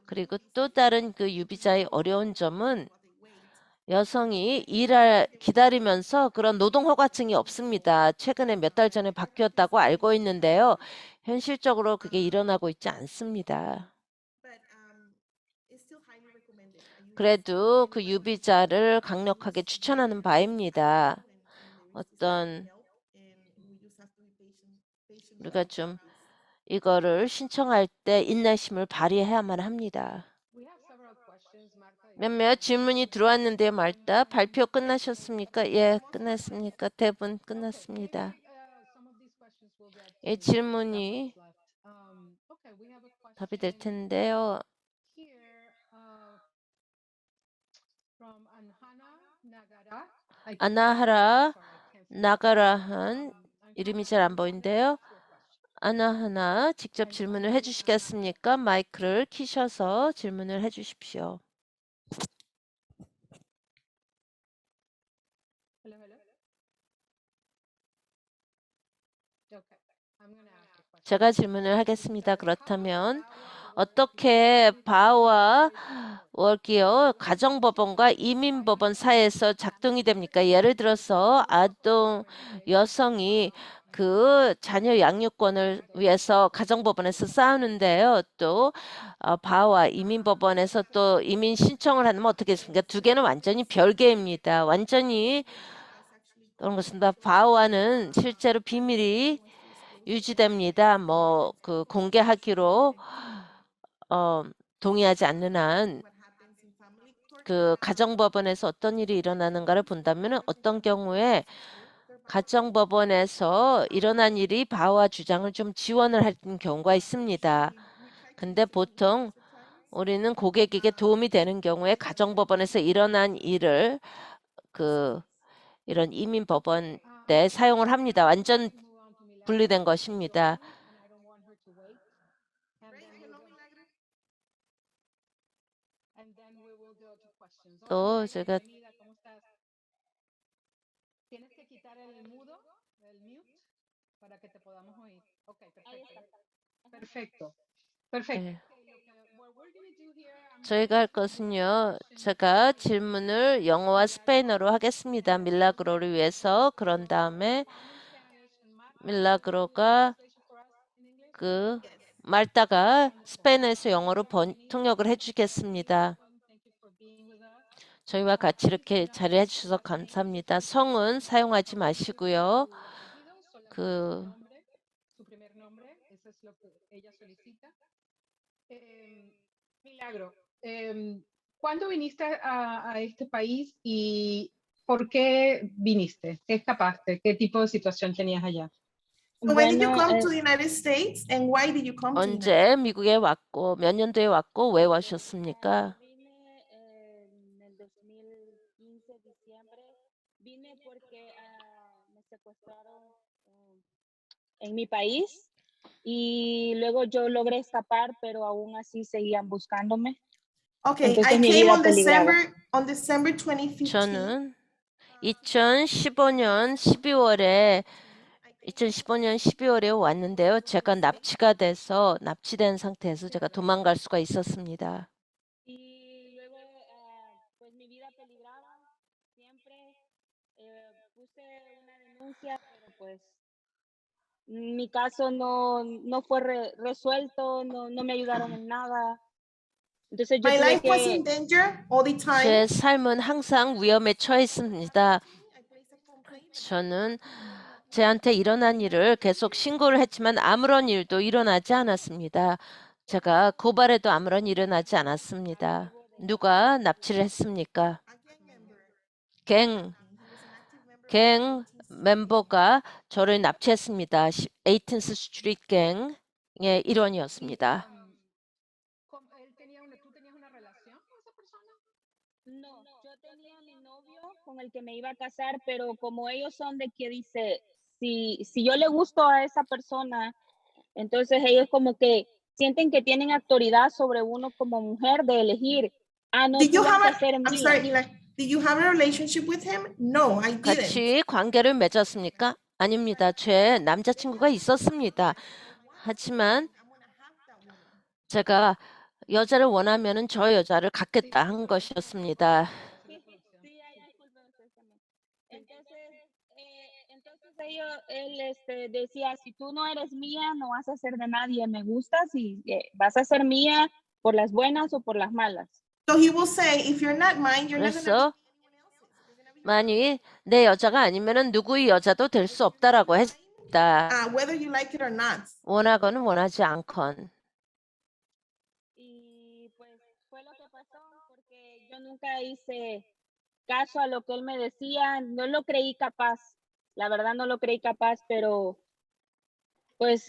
그리고 또 다른 그 유비자의 어려운 점은 여성이 기다리면서 그런 노동 허가증이 없습니다. 최근에 몇 달 전에 바뀌었다고 알고 있는데요. 현실적으로 그게 일어나고 있지 않습니다. 그래도 그 유비자를 강력하게 추천하는 바입니다. 우리가 좀 이거를 신청할 때 인내심을 발휘해야만 합니다. 몇몇 질문이 들어왔는데요, 말다. 발표 끝나셨습니까? 예, 끝났습니까? 대본 끝났습니다. 이 질문이 답이 될 텐데요. 아나하라 나가라한 이름이 잘 안 보이는데요. 하나 직접 질문을 해주시겠습니까? 마이크를 키셔서 질문을 해주십시오. 제가 질문을 하겠습니다. 그렇다면 어떻게 바와 월기어 가정법원과 이민법원 사이에서 작동이 됩니까? 예를 들어서 여성이 그 자녀 양육권을 위해서 가정법원에서 싸우는데요. 또 바와 이민법원에서 또 이민 신청을 하면 어떻게 됐습니까? 두 개는 완전히 별개입니다. 완전히 그런 것입니다. 바와는 실제로 비밀이 유지됩니다. 뭐 그 공개하기로 동의하지 않는 한 그 가정법원에서 어떤 일이 일어나는가를 본다면 어떤 경우에 가정법원에서 일어난 일이 바와 주장을 좀 지원을 하는 경우가 있습니다. 근데 보통 우리는 고객에게 도움이 되는 경우에 가정법원에서 일어난 일을 이런 이민법원 때 사용을 합니다. 완전 분리된 것입니다. 또 제가 Perfecto. Perfecto. 예, 저희가 할 것은요. 제가 질문을 영어와 스페인어로 하겠습니다. 밀라그로를 위해서. 그런 다음에 밀라그로가 그 말다가 스페인어에서 영어로 통역을 해주겠습니다. 저희와 같이 이렇게 자리해 주셔서 감사합니다. 성은 사용하지 마시고요. 그 Su primer nombre, eso es lo que ella solicita. Milagro, ¿cuándo viniste a este país y por qué viniste? ¿Qué escapaste? ¿Qué tipo de situación tenías allá? So when did you Bueno, come to the United States and why did you come to the United 언제 미국에 왔고 몇 년도에 왔고 왜 오셨습니까? vine en el 2015, diciembre. Vine porque me secuestraron en mi país y luego yo logré escapar, pero aún así seguían buscándome. Okay, Entonces I mi came vida on peligraba. December 2015. 저는 2015년 12월에 왔는데요. 제가 납치된 상태에서 제가 도망갈 수가 있었습니다. Y luego, pues mi vida peligraba. Siempre puse una denuncia, pero pues mi caso no fue resuelto, no me ayudaron en nada. Entonces yo My tuve life was que, in danger all the time. 제 삶은 항상 위험에 처했습니다. I placed a complaint. 저는 제한테 일어난 일을 계속 신고를 했지만 아무런 일도 일어나지 않았습니다. 제가 고발해도 아무런 일이 일어나지 않았습니다. 누가 납치를 했습니까? A gang member. 갱, He was an active member of 갱 18th 멤버가 저를 납치했습니다. 18th 스트리트 갱의 일원이었습니다. ¿Tú tenías una relación con esa persona? no, yo tenía mi novio con el que me iba a casar, pero como ellos son de que dice, si yo le gusto a esa persona, entonces ellos como que sienten que tienen autoridad sobre uno como mujer de elegir, no, Did tú you vas have a ser I'm mía. sorry, Mila. Did you have a relationship with him? No, I didn't. 같이 관계를 맺었습니까? 아닙니다. 제 남자친구가 있었습니다. 하지만 I'm gonna have that woman. 제가 여자를 원하면은 저 여자를 갖겠다 한 것이었습니다. Sí, sí, disculpen ustedes también. Entonces él decía, si tú no eres mía, no vas a ser de nadie, me gustas y vas a ser mía por las buenas o por las malas. So he will say, if you're not mine, you're not gonna 그래서 be anyone else's. You're gonna be 만일 내 여자가 아니면은 누구의 여자도 될 수 없다라고 했다. whether you like it or not. 원하건 원하지 않건. Y pues fue lo que pasó porque yo nunca hice caso a lo que él me decía, no lo creí capaz, la verdad no lo creí capaz, pero pues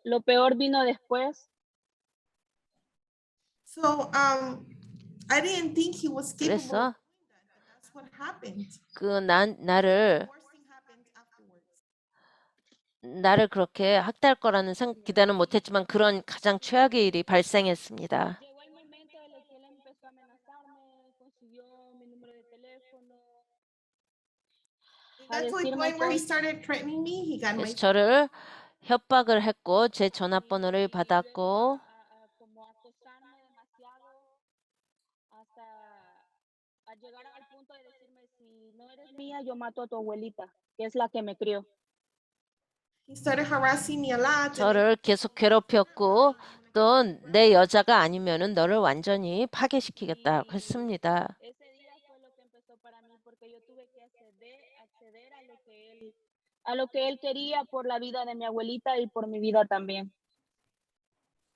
lo peor vino después. So I didn't think he was capable of 그래서 doing that, but that's what happened. 나를 Worst thing happened afterwards. 그렇게 학대할 거라는 기대는 못했지만 그런 가장 최악의 일이 발생했습니다. Llegó el momento en el que él empezó a amenazarme, consiguió mi número de teléfono, It a got to a decirme point where he cosas. started threatening me. He got my 그래서 저를 협박을 했고 제 전화번호를 Y luego 받았고 como acosarme demasiado hasta a llegar al punto de decirme si no eres mía yo mato a tu abuelita, que es la que me crió. he started harassing me a lot. And 저를 계속 괴롭혔고 또 내 여자가 아니면은 너를 완전히 파괴시키겠다고 했습니다. Ese día fue lo que empezó para mí porque yo tuve que acceder a lo que él quería por la vida de mi abuelita y por mi vida también.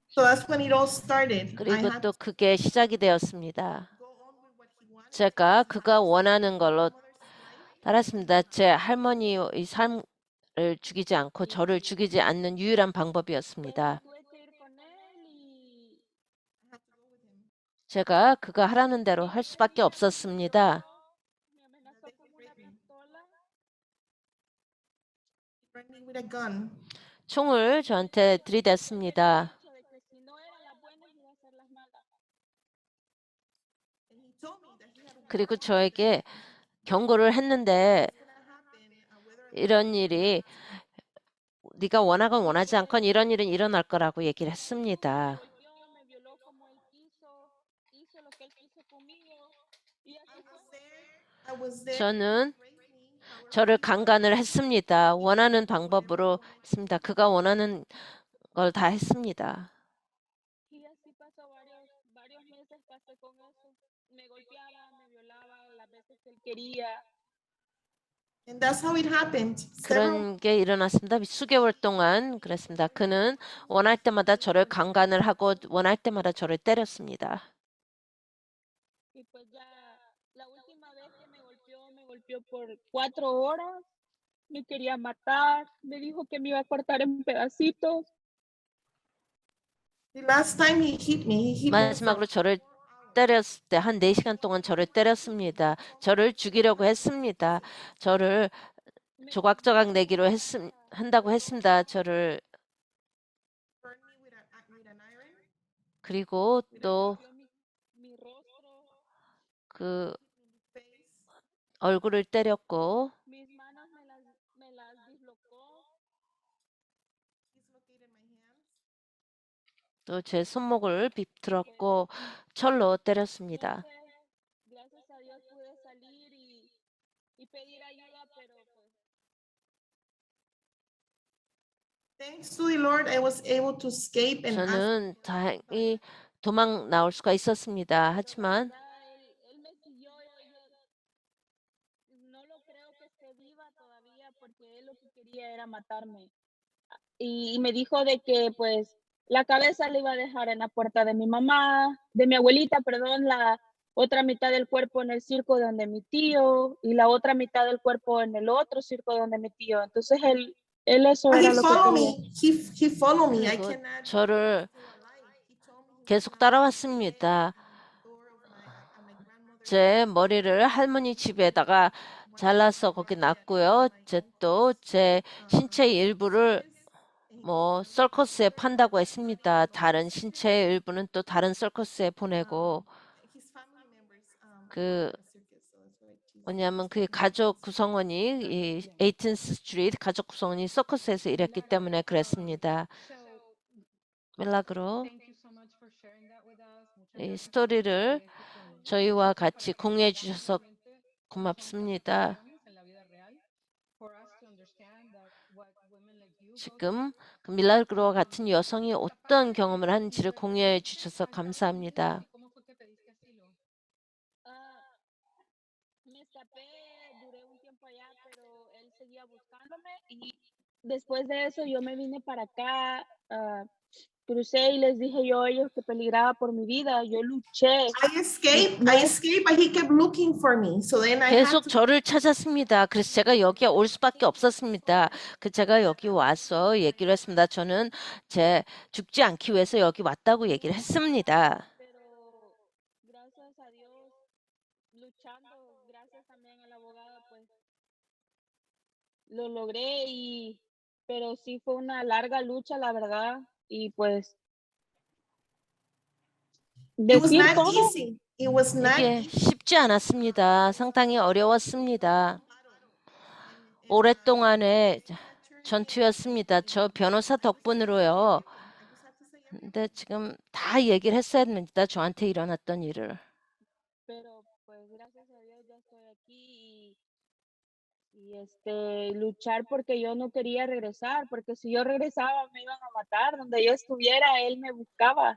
so that's when it all started. I 그리고 had 또 to 그게 시작이 되었습니다. go on with what he wanted. 제가 그가 원하는 걸로 Mother's life. 따랐습니다. 제 할머니의 삶을 죽이지 않고 저를 죽이지 않는 유일한 방법이었습니다. Tuve que ir con él y I had to go with him. 제가 그가 하라는 대로 할 수밖에 없었습니다. me amenazó con una pistola. He threatened me with a gun. 총을 저한테 들이댔습니다. Dicho de que si no eran las buenas iba a ser las malas. And he told me that he had 그리고 저에게 경고를 했는데 what's gonna happen, whether 이런 일이 네가 원하건 원하지 않건 이런 일은 일어날 거라고 얘기를 했습니다. Golpeó, me violó como él quiso. hizo lo que él quiso conmigo. Y así fue. I was there. 저는 Raised me however 저를 he wanted. 강간을 했습니다. 원하는 방법으로 했습니다. 그가 원하는 걸 다 했습니다. Y así pasó varios meses pasé con eso. Me golpeaba, me violaba las veces que él quería. And that's how it happened. Several 그런 게 일어났습니다. 수개월 동안 그랬습니다. 그는 원할 때마다 저를 강간을 하고 원할 때마다 저를 때렸습니다. Y pues ya la última vez que me golpeó por 4 horas. Me quería matar. Me dijo que me iba a cortar en pedacitos. the last time he hit me for 마지막으로 저를 때렸을 때 한 4시간 동안 저를 때렸습니다. 저를 죽이려고 했습니다. 저를 조각조각 내기로 한다고 했습니다. 저를 burned me with an iron. 그리고 또 Golpeó mi rostro, 그 Face. 얼굴을 때렸고 mis manos me las dislocó. Dislocated my hands. 또 제 손목을 비틀었고 철로 때렸습니다. Gracias a Dios pude salir y pedir ayuda, pero pues Thanks to the Lord, I was able to escape and ask 저는 다행히 도망 나올 수가 있었습니다. 하지만 él me siguió. No lo creo que esté viva todavía porque él lo que quería era matarme. Y me dijo de que pues la cabeza le iba a dejar en la puerta de mi mamá, de mi abuelita, perdón, la otra mitad del cuerpo en el circo donde mi tío y la otra mitad del cuerpo en el otro circo donde mi tío. Entonces él eso But era he lo que followed quería. me. He followed me. I 그리고 cannot 저를 still alive. He told me he 계속 was 따라왔습니다. door of my grandmother's 제 머리를 할머니 집에다가 잘라서 거기 놨고요. 또 제 신체 일부를 뭐 서커스에 판다고 했습니다. 다른 신체의 일부는 또 다른 서커스에 보내고 his family members 그 a circus, so that's why he's 뭐냐면 그 가족 구성원이 이 18th 스트리트 가족 구성원이 서커스에서 일했기 때문에 그랬습니다. So, 밀라그로 thank you so much for sharing that with us. Muchas 이 gracias por 스토리를 compartir esto con 저희와 nosotros para 같이 que 공유해 veamos 주셔서 realmente cómo son 고맙습니다. las situaciones en la vida real, for us to understand that what women like you go 지금 through. 그 밀라그로와 같은 여성이 어떤 경험을 하는지를 공유해 주셔서 감사합니다. ¿Y cómo fue que pediste asilo? Ah, me escapé, duré un tiempo allá, pero él seguía buscándome y después de eso yo me vine para acá, crucé y les dije yo a ellos que peligraba por mi vida, yo luché. I escaped. No I es- escaped, but he kept looking for me. So then I had 계속 to. 저를 찾았습니다. 그래서 제가 여기에 올 수밖에 없었습니다. 제가 여기 와서 얘기를 했습니다. 저는 제 죽지 않기 위해서 여기 왔다고 얘기를 했습니다. Pero gracias a Dios, luchando, gracias también a la abogada, pues lo logré pero sí fue una larga lucha, la verdad, y pues It was decir not todo, easy. It was not 이게 easy. 쉽지 않았습니다. 상당히 어려웠습니다. And 오랫동안의 전투였습니다. 저 변호사 덕분으로요. I just have to say 근데 지금 다 얘기를 했어야 됩니다. 저한테 일어났던 일을. pero pues gracias a Dios ya estoy aquí y luchar porque yo no quería regresar, porque si yo regresaba me iban a matar, donde yo estuviera, él me buscaba.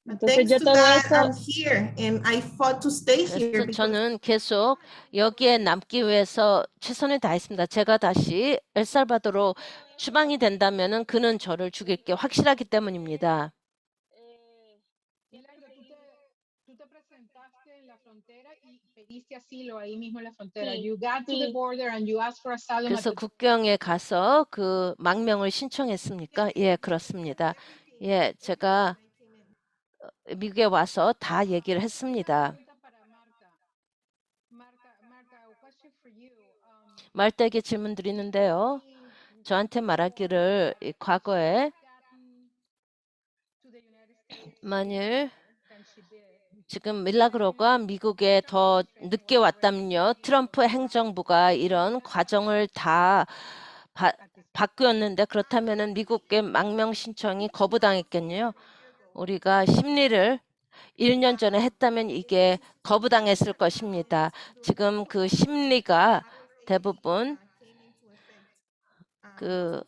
But Entonces thanks yo to todo God, eso, I'm here, and I fought to stay here 그래서 because 저는 계속 여기에 남기 위해서 최선을 다했습니다. 제가 다시 엘살바도르로 추방이 된다면은 그는 저를 죽일 게 확실하기 때문입니다. siempre Milagro, seguí. tú te presentaste en la frontera y pediste asilo ahí mismo en la frontera. Sí, You got to the sí. border and you asked for asylum at 그래서 the 국경에 가서 그 망명을 신청했습니까? 예, 그렇습니다. 예, 제가 미국에 와서 다 얘기를 Una 했습니다. pregunta para Marta. Marta, a question for you. 말대에게 질문 드리는데요. 저한테 말하기를 이 과거에 To the United States 만일 than she did. 지금 밀라그로가 미국에 더 늦게 왔다면요. 트럼프 행정부가 이런 과정을 다 바꾸었는데 그렇다면은 미국의 망명 신청이 거부당했겠네요. 우리가 심리를 1년 전에 했다면 이게 거부당했을 것입니다. 지금 그 심리가 대부분 그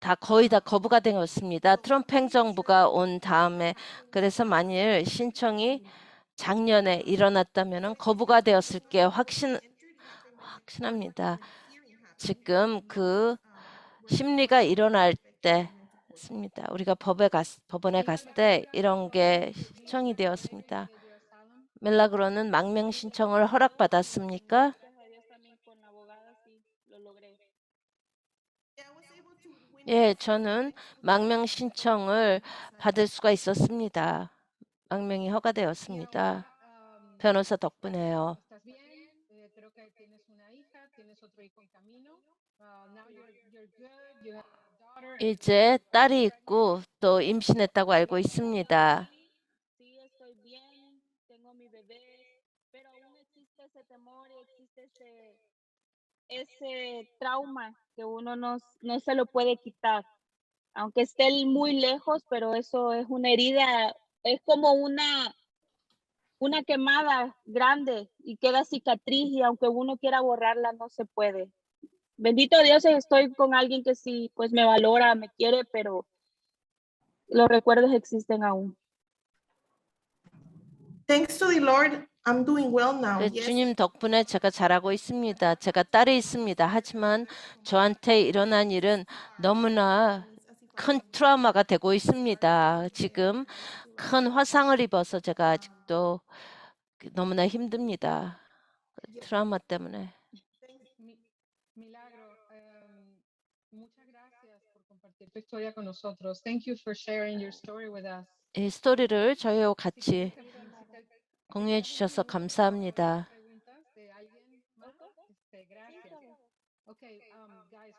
다 거의 다 거부가 되었습니다. 트럼프 행정부가 온 다음에. 그래서 만일 신청이 작년에 일어났다면 거부가 되었을 게 확신합니다. 지금 그 심리가 일어날 때입니다. 우리가 법원에 갔을 때 이런 게 신청이 되었습니다. 밀라그로는 망명 신청을 허락받았습니까? Gracias a Dios también con la abogada sí lo logré. 예, 저는 망명 신청을 받을 수가 있었습니다. 망명이 허가되었습니다. 변호사 덕분에요. ¿Estás bien? Creo que tienes una hija, tienes otro hijo en camino. Now you're good. You have a daughter. 이제 딸이 있고 또 임신했다고 알고 있습니다. Sí, estoy bien, tengo mi bebé, pero aún existe ese temor y existe ese trauma que uno no se lo puede quitar. Aunque esté muy lejos, pero eso es una herida, es como una quemada grande y queda cicatriz y aunque uno quiera borrarla, no se puede. Bendito Dios, estoy con alguien que sí, pues me valora, me quiere, pero los recuerdos existen aún. Thanks to the Lord, I'm doing well now. 그 Yes, 주님 덕분에 제가 잘하고 있습니다. 제가 딸이 있습니다. 하지만 저한테 일어난 일은 너무나 큰 트라우마가 되고 있습니다. 지금 큰 화상을 입어서 제가 아직도 너무나 힘듭니다. 그 트라우마 때문에. Milagro, muchas gracias por compartir tu historia con nosotros. Thank you for sharing your story with us. 이 스토리를 저희와 같이 Si 공유해 주셔서 감사합니다. preguntas de alguien más, gracias. Okay, guys,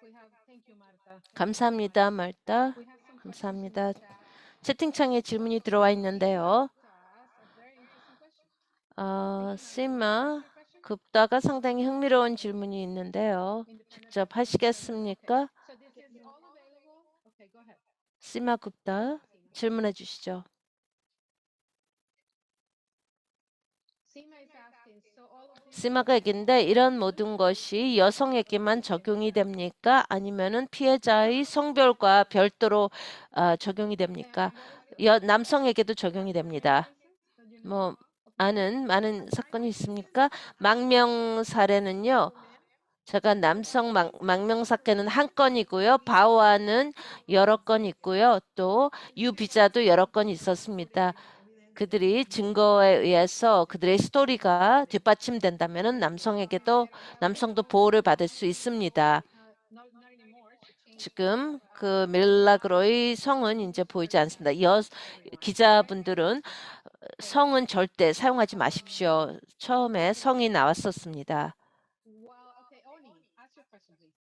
thank you, Marta. 감사합니다, 말다. We have some 감사합니다. questions in the chat. 채팅창에 질문이 들어와 있는데요. To ask a very interesting question. 시마 급다가 상당히 흥미로운 질문이 있는데요. 직접 하시겠습니까? So this is all available. Okay, go ahead. 시마 급다 질문해 주시죠. Sima is asking, so all of these 시마가 얘기인데 이런 모든 것이 여성에게만 적용이 됩니까? 아니면은 피해자의 성별과 별도로 적용이 됩니까? 남성에게도 적용이 됩니다. 뭐 아는 많은 사건이 있습니까? 망명 사례는요. 제가 남성 망명 사건은 한 건이고요. 바오아는 여러 건 있고요. 또 유비자도 여러 건 있었습니다. 그들이 증거에 의해서 그들의 스토리가 뒷받침된다면 남성도 보호를 받을 수 있습니다. not anymore. She changed. 지금 그 밀라그로의 성은 이제 보이지 않습니다. 기자분들은 성은 절대 사용하지 마십시오. 처음에 성이 나왔었습니다. Well, okay, Oni, ask your question, please.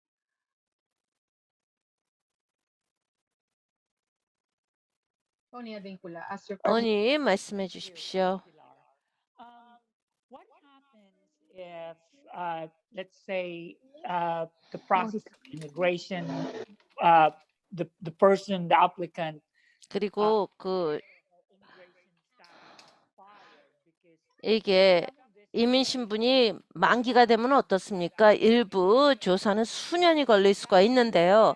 Oni Advíncula, ask your question. 언니 말씀해 주십시오. What happens if, let's say, the process of immigration, the person, the applicant, 그리고 그 immigration status expired because 이게 이민 신분이 만기가 되면 어떻습니까? 일부 조사는 수년이 걸릴 수가 있는데요.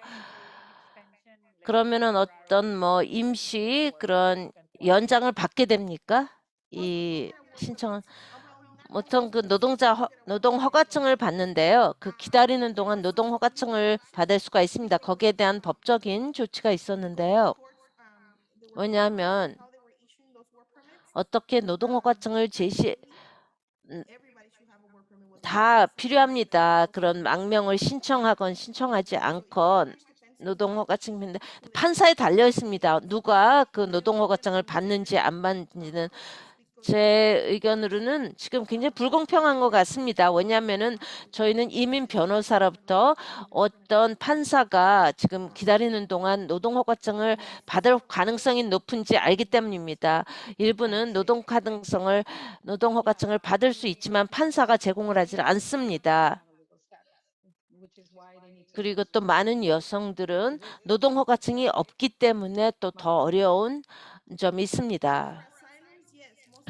그러면은 어떤 뭐 임시 그런 연장을 받게 됩니까? 이 신청은 보통 그 노동 허가증을 받는데요. 그 기다리는 동안 노동 허가증을 받을 수가 있습니다. 거기에 대한 법적인 조치가 있었는데요. 왜냐하면 어떻게 노동 허가증을 다 필요합니다. 그런 망명을 신청하건 신청하지 않건 노동허가증인데 판사에 달려 있습니다. 누가 그 노동허가증을 받는지 안 받는지는 제 의견으로는 지금 굉장히 불공평한 것 같습니다. 왜냐하면은 저희는 이민 변호사로부터 어떤 판사가 지금 기다리는 동안 노동허가증을 받을 가능성이 높은지 알기 때문입니다. 일부는 노동허가증을 받을 수 있지만 판사가 제공을 하지 않습니다. 그리고 또 많은 여성들은 노동허가증이 없기 때문에 또 더 어려운 점이 있습니다.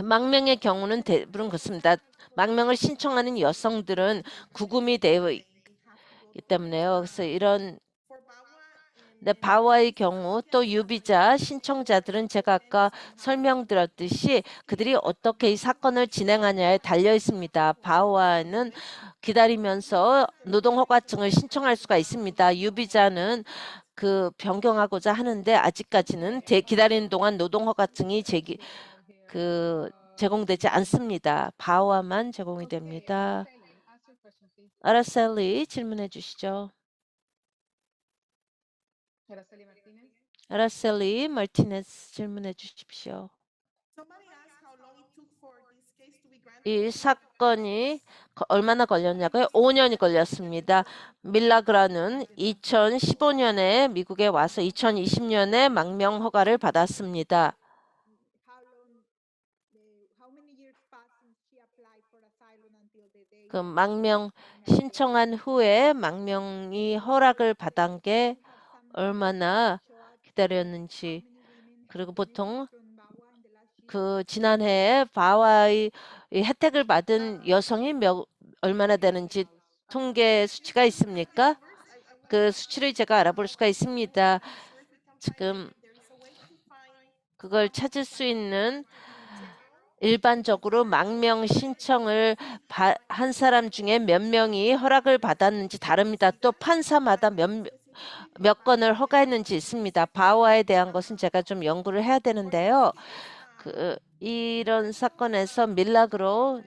망명의 경우는 대부분 그렇습니다. 망명을 신청하는 여성들은 구금이 되어 있기 때문에요. 그래서 이런 네, 바와의 경우 또 유비자 신청자들은 제가 아까 설명드렸듯이 그들이 어떻게 이 사건을 진행하냐에 달려 있습니다. 바와는 기다리면서 노동허가증을 신청할 수가 있습니다. 유비자는 그 변경하고자 하는데 아직까지는 기다리는 동안 노동허가증이 제공되지 않습니다. 바와만 제공이 됩니다. Araceli, ask your question, please. 아라셀리 질문해 주시죠. Araceli Martínez. 아라셀리 마르티네스 질문해 주십시오. Somebody asked how long it took for this case to be granted. 이 사건이 얼마나 걸렸냐고요? 5년이 걸렸습니다. 밀라그라는 2015년에 미국에 와서 2020년에 망명 허가를 받았습니다. How many years passed since she applied for asylum until the day 그 망명 신청한 후에 망명이 허락을 받은 게 얼마나 기다렸는지, 그리고 보통 그 지난해에 바와의 이 혜택을 받은 여성이 얼마나 되는지 통계 수치가 있습니까? 그 수치를 제가 알아볼 수가 있습니다. 지금 그걸 찾을 수 있는 일반적으로 망명 신청을 한 사람 중에 몇 명이 허락을 받았는지 다릅니다. 또 판사마다 몇 건을 허가했는지 있습니다. 바와에 대한 것은 제가 좀 연구를 해야 되는데요. 이런 사건에서 밀라그로는요,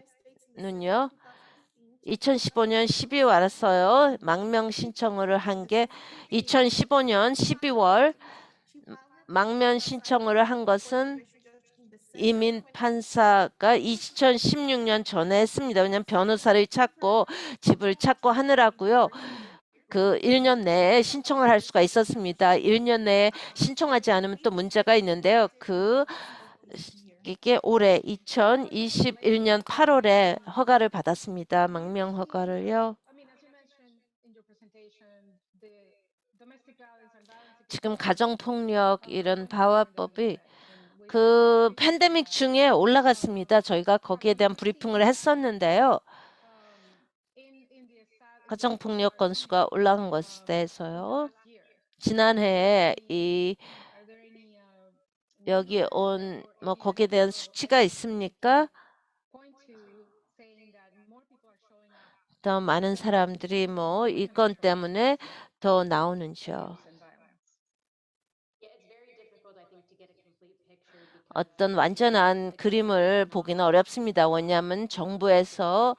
2015년 12월 왔어요. 망명 신청을 한 게 2015년 12월 망명 신청을 한 것은 이민 판사가 2016년 전에 했습니다. 왜냐하면 변호사를 찾고 집을 찾고 하느라고요. 그 1년 내에 신청을 할 수가 있었습니다. 1년 내에 신청하지 않으면 또 문제가 있는데요. 이게 올해 2021년 8월에 허가를 받았습니다. 망명 허가를요. I mean, as you mentioned in your presentation, the domestic violence and violence 지금 가정폭력 이런 바와법이 그 팬데믹 중에 올라갔습니다. 저희가 거기에 대한 브리핑을 했었는데요. in the 가정폭력 건수가 올라간 것에 대해서요. 지난해에 are there any 여기 뭐 거기에 대한 수치가 있습니까? point to saying that more people are showing up 더 많은 사람들이 뭐 이 건 때문에 더 나오는지요. and violence? 어떤 완전한 그림을 보기는 어렵습니다. 왜냐하면 정부에서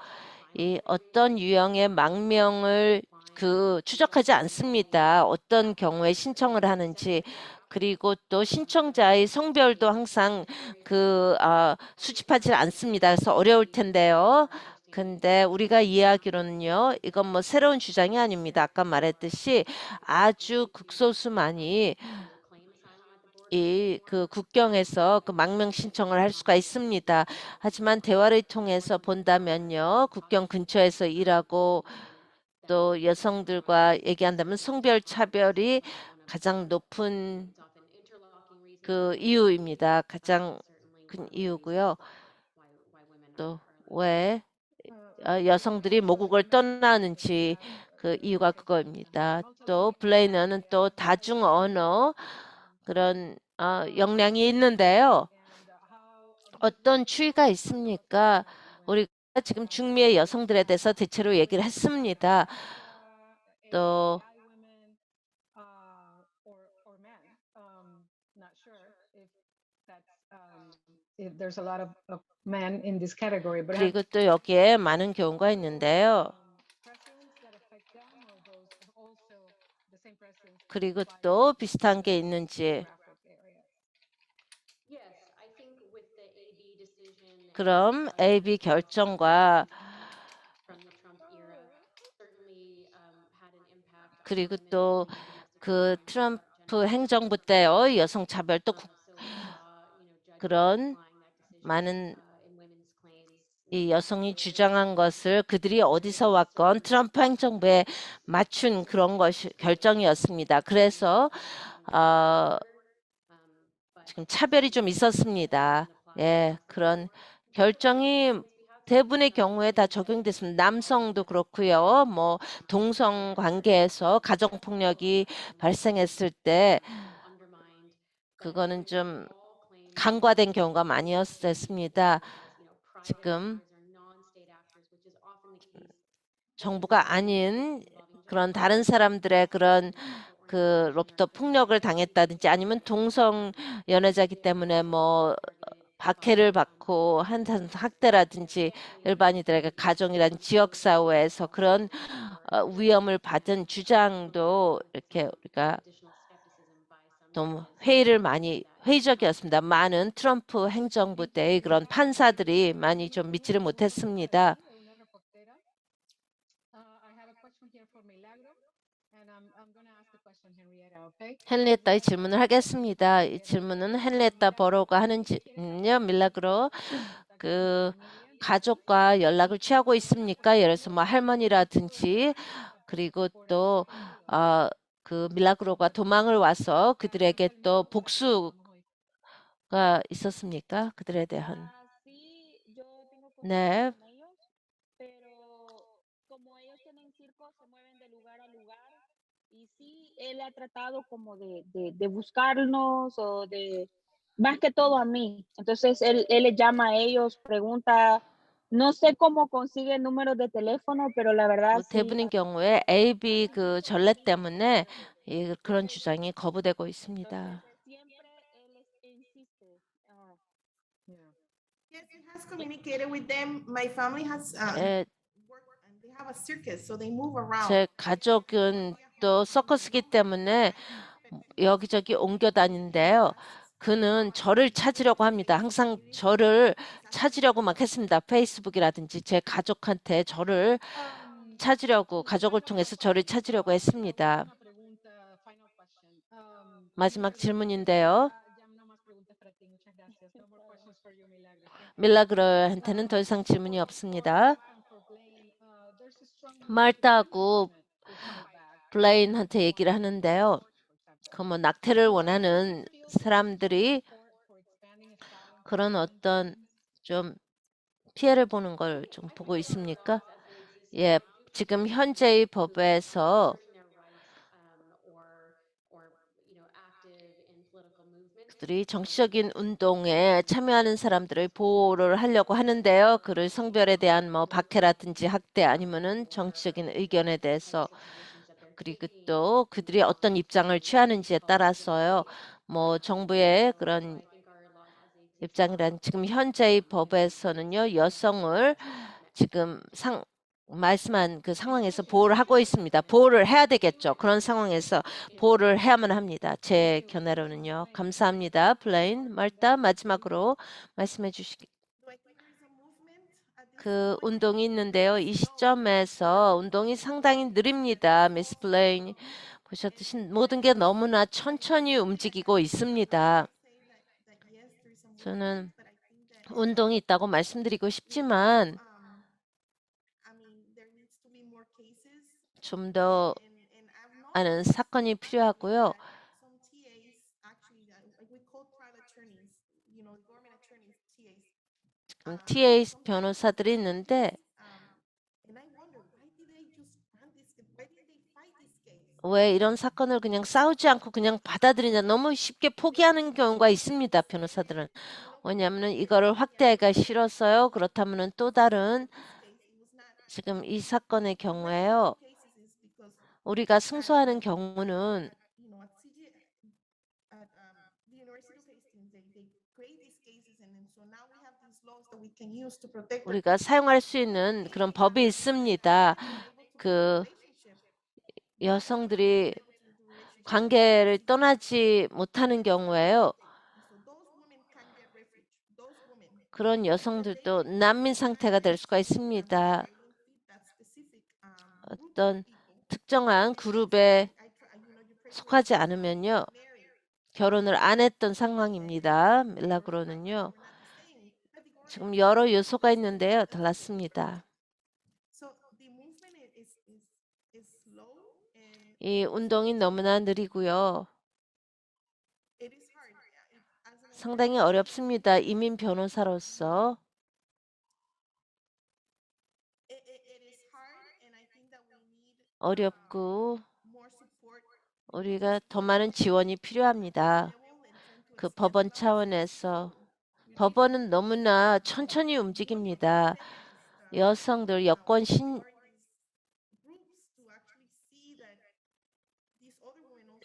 이 어떤 유형의 망명을 추적하지 않습니다. 어떤 경우에 신청을 하는지, 그리고 또 신청자의 성별도 항상 수집하지 않습니다. 그래서 어려울 텐데요. 근데 우리가 이해하기로는요, 이건 뭐 새로운 주장이 아닙니다. 아까 말했듯이 아주 극소수만이 국경에서 망명 신청을 할 수가 있습니다. 하지만 대화를 통해서 본다면요, 국경 근처에서 일하고 또 여성들과 얘기한다면 성별 차별이 가장 높은 이유입니다. 가장 큰 이유고요. 또 왜 여성들이 모국을 떠나는지 그 이유가 그거입니다. 또 블레이너는 또 다중 언어 그런 역량이 있는데요. 어떤 추이가 있습니까? 우리가 지금 중미의 여성들에 대해서 대체로 얘기를 했습니다. 또 If there's a lot of men in this category, but 그리고 또 여기에 많은 경우가 있는데요. precedents that affect them or those also the same precedents 그리고 또 비슷한 게 있는지. 그럼 AB 결정과 그리고 또 그 트럼프 행정부 때요, 여성 차별도 그런 많은 이 여성이 주장한 것을 그들이 어디서 왔건 트럼프 행정부에 맞춘 그런 것이 결정이었습니다. 그래서 지금 차별이 좀 있었습니다. 예, 그런 결정이 대부분의 경우에 다 적용됐습니다. 남성도 그렇고요. 뭐 동성 관계에서 가정 폭력이 발생했을 때 그거는 좀 간과된 경우가 많이었습니다. 지금 정부가 아닌 그런 다른 사람들의 그런 그로부터 폭력을 당했다든지 아니면 동성 연애자기 때문에 뭐 박해를 받고 한한 학대라든지 일반인들에게 가정이라든지 지역 사회에서 그런 위험을 받은 주장도 이렇게 우리가 좀 회의적이었습니다. 많은 트럼프 행정부 때의 그런 판사들이 많이 좀 믿지를 못했습니다. Una reportera. I have a question here for Milagro, and I'm going to ask the question, Henrietta, okay? 헨리에타의 질문을 하겠습니다. 이 질문은 헨리에타 버로가 하는 질문요. 밀라그로 그 가족과 연락을 취하고 있습니까? 예를 들어서 뭐 할머니라든지 그리고 또 그 밀라그로가 도망을 와서 그들에게 또 복수가 있었습니까? 그들에 대한. Sí, yo tengo 네, contacto con ellos, pero como ellos tienen circo, se mueven de lugar a lugar. Y sí, él ha tratado como de buscarnos o de, más que todo a mí. Entonces, él les llama a ellos, pregunta, no sé cómo consigue números de teléfono, pero la verdad 뭐 sí. 대부분의 경우에 AB 그 전례 때문에 그런 주장이 거부되고 있습니다. Entonces, siempre él insiste. Yes, he has communicated with them. My family has 에, worked and they have a circus, so they move around. 제 가족은 또 서커스기 때문에 여기저기 옮겨 다니는데요. 그는 저를 찾으려고 합니다. 항상 저를 찾으려고 막 했습니다. 페이스북이라든지 제 가족한테 저를 찾으려고 가족을 통해서 저를 찾으려고 했습니다. Una pregunta, final question. 마지막 Milagro, 질문인데요. ya no más preguntas para ti. Muchas gracias. No more questions for you, Milagro. Thank you. 밀라그로한테는 더 이상 질문이 없습니다. For Blaine, there's a strong 말타하고 to fight back. 블레인한테 얘기를 하는데요. 그 뭐 낙태를 원하는 사람들이 For expanding asylum 그런 어떤 좀 피해를 보는 걸 좀 보고 있습니까? 예, 지금 현재의 법에서 그들이 정치적인 운동에 참여하는 사람들을 보호를 하려고 하는데요. 그를 성별에 대한 뭐 박해라든지 학대 아니면은 정치적인 의견에 대해서 그리고 또 그들이 어떤 입장을 취하는지에 따라서요. 뭐 정부의 그런 입장이란 지금 현재의 법에서는요. 여성을 지금 말씀한 그 상황에서 보호를 하고 있습니다. 보호를 해야 되겠죠. 그런 상황에서 보호를 해야만 합니다. 제 견해로는요. 감사합니다. 블레인, 말타 마지막으로 말씀해 주시기. Do I think there is a movement at this 그 point? 운동이 있는데요. 이 시점에서 운동이 상당히 느립니다. 미스 블레인 보셨듯이 모든 게 너무나 천천히 움직이고 있습니다. Say that yes, there is a 저는 movement, but I think that 운동이 있다고 말씀드리고 싶지만 I mean there needs to be more cases, 좀 더 and I've 많은 noticed 사건이 필요하고요. that some TAs actually like we call trial attorneys, you know, government attorneys, TAs. TA 변호사들이 있는데 And I wonder why did they just grant this? Why didn't they fight this case? 왜 이런 사건을 그냥 싸우지 않고 그냥 받아들이냐 너무 쉽게 포기하는 경우가 있습니다. 변호사들은. 왜냐하면 이거를 확대하기가 싫었어요. 그렇다면 또 다른 지금 이 사건의 경우에요. Cases is because 우리가 승소하는 경우는 you know at the University of Hastings they create these cases and then so now we have these laws that we can use to protect our 우리가 사용할 수 있는 그런 법이 있습니다. 그 relationship. 여성들이 관계를 떠나지 못하는 경우에요. So those women can get refuge. Those women 그런 여성들도 난민 상태가 될 수가 있습니다. they don't fit that specific 어떤 특정한 그룹에 you know you pray 속하지 않으면요. married. 결혼을 안 했던 상황입니다. 밀라그로는요. We're not the same. But the government 지금 여러 요소가 있는데요. 달랐습니다. so the movement is slow and 이 운동이 너무나 느리고요. it is hard. As an 상당히 어렵습니다. 이민 변호사로서. It is hard, and I think that we need 어렵고 more support 우리가 더 많은 지원이 필요합니다. level and trying to 그 extend 법원 the process. 차원에서. We 법원은 너무나 천천히 움직입니다. 여성들, 여권 신,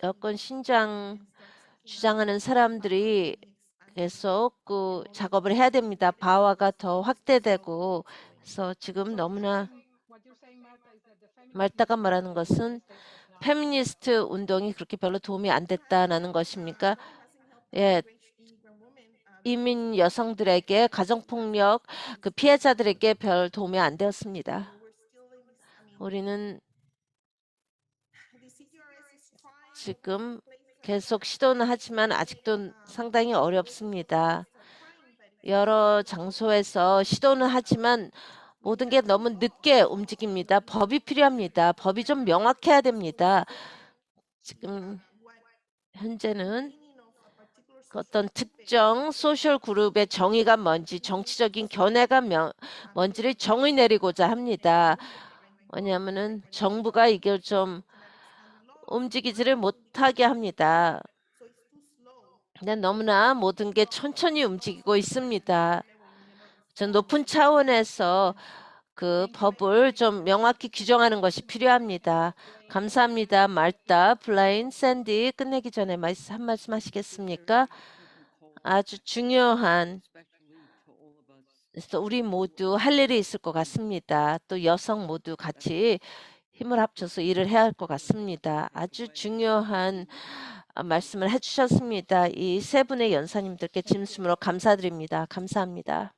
여권 신장 주장하는 사람들이 계속 그 작업을 해야 됩니다. 바와가 더 확대되고, 그래서 지금 너무나 말다가 말하는 것은 페미니스트 운동이 그렇게 별로 도움이 안 됐다는 것입니까? 예, 이민 여성들에게 가정폭력 그 피해자들에게 별 도움이 안 되었습니다. 우리는 지금 계속 시도는 하지만 아직도 상당히 어렵습니다. 여러 장소에서 시도는 하지만 모든 게 너무 늦게 움직입니다. 법이 필요합니다. 법이 좀 명확해야 됩니다. 지금 현재는 어떤 특정 소셜 그룹의 정의가 뭔지, 정치적인 견해가 뭔지를 정의 내리고자 합니다. 왜냐하면 정부가 이걸 좀 움직이지를 못하게 합니다. 근데 너무나 모든 게 천천히 움직이고 있습니다. 전 높은 차원에서 그 법을 좀 명확히 규정하는 것이 필요합니다. 감사합니다. 말다, 블라인, 샌디 끝내기 전에 한 말씀 하시겠습니까? 아주 중요한, 그래서 우리 모두 할 일이 있을 것 같습니다. 또 여성 모두 같이 힘을 합쳐서 일을 해야 할 것 같습니다. 아주 중요한 말씀을 해주셨습니다. 이 세 분의 연사님들께 진심으로 감사드립니다. 감사합니다.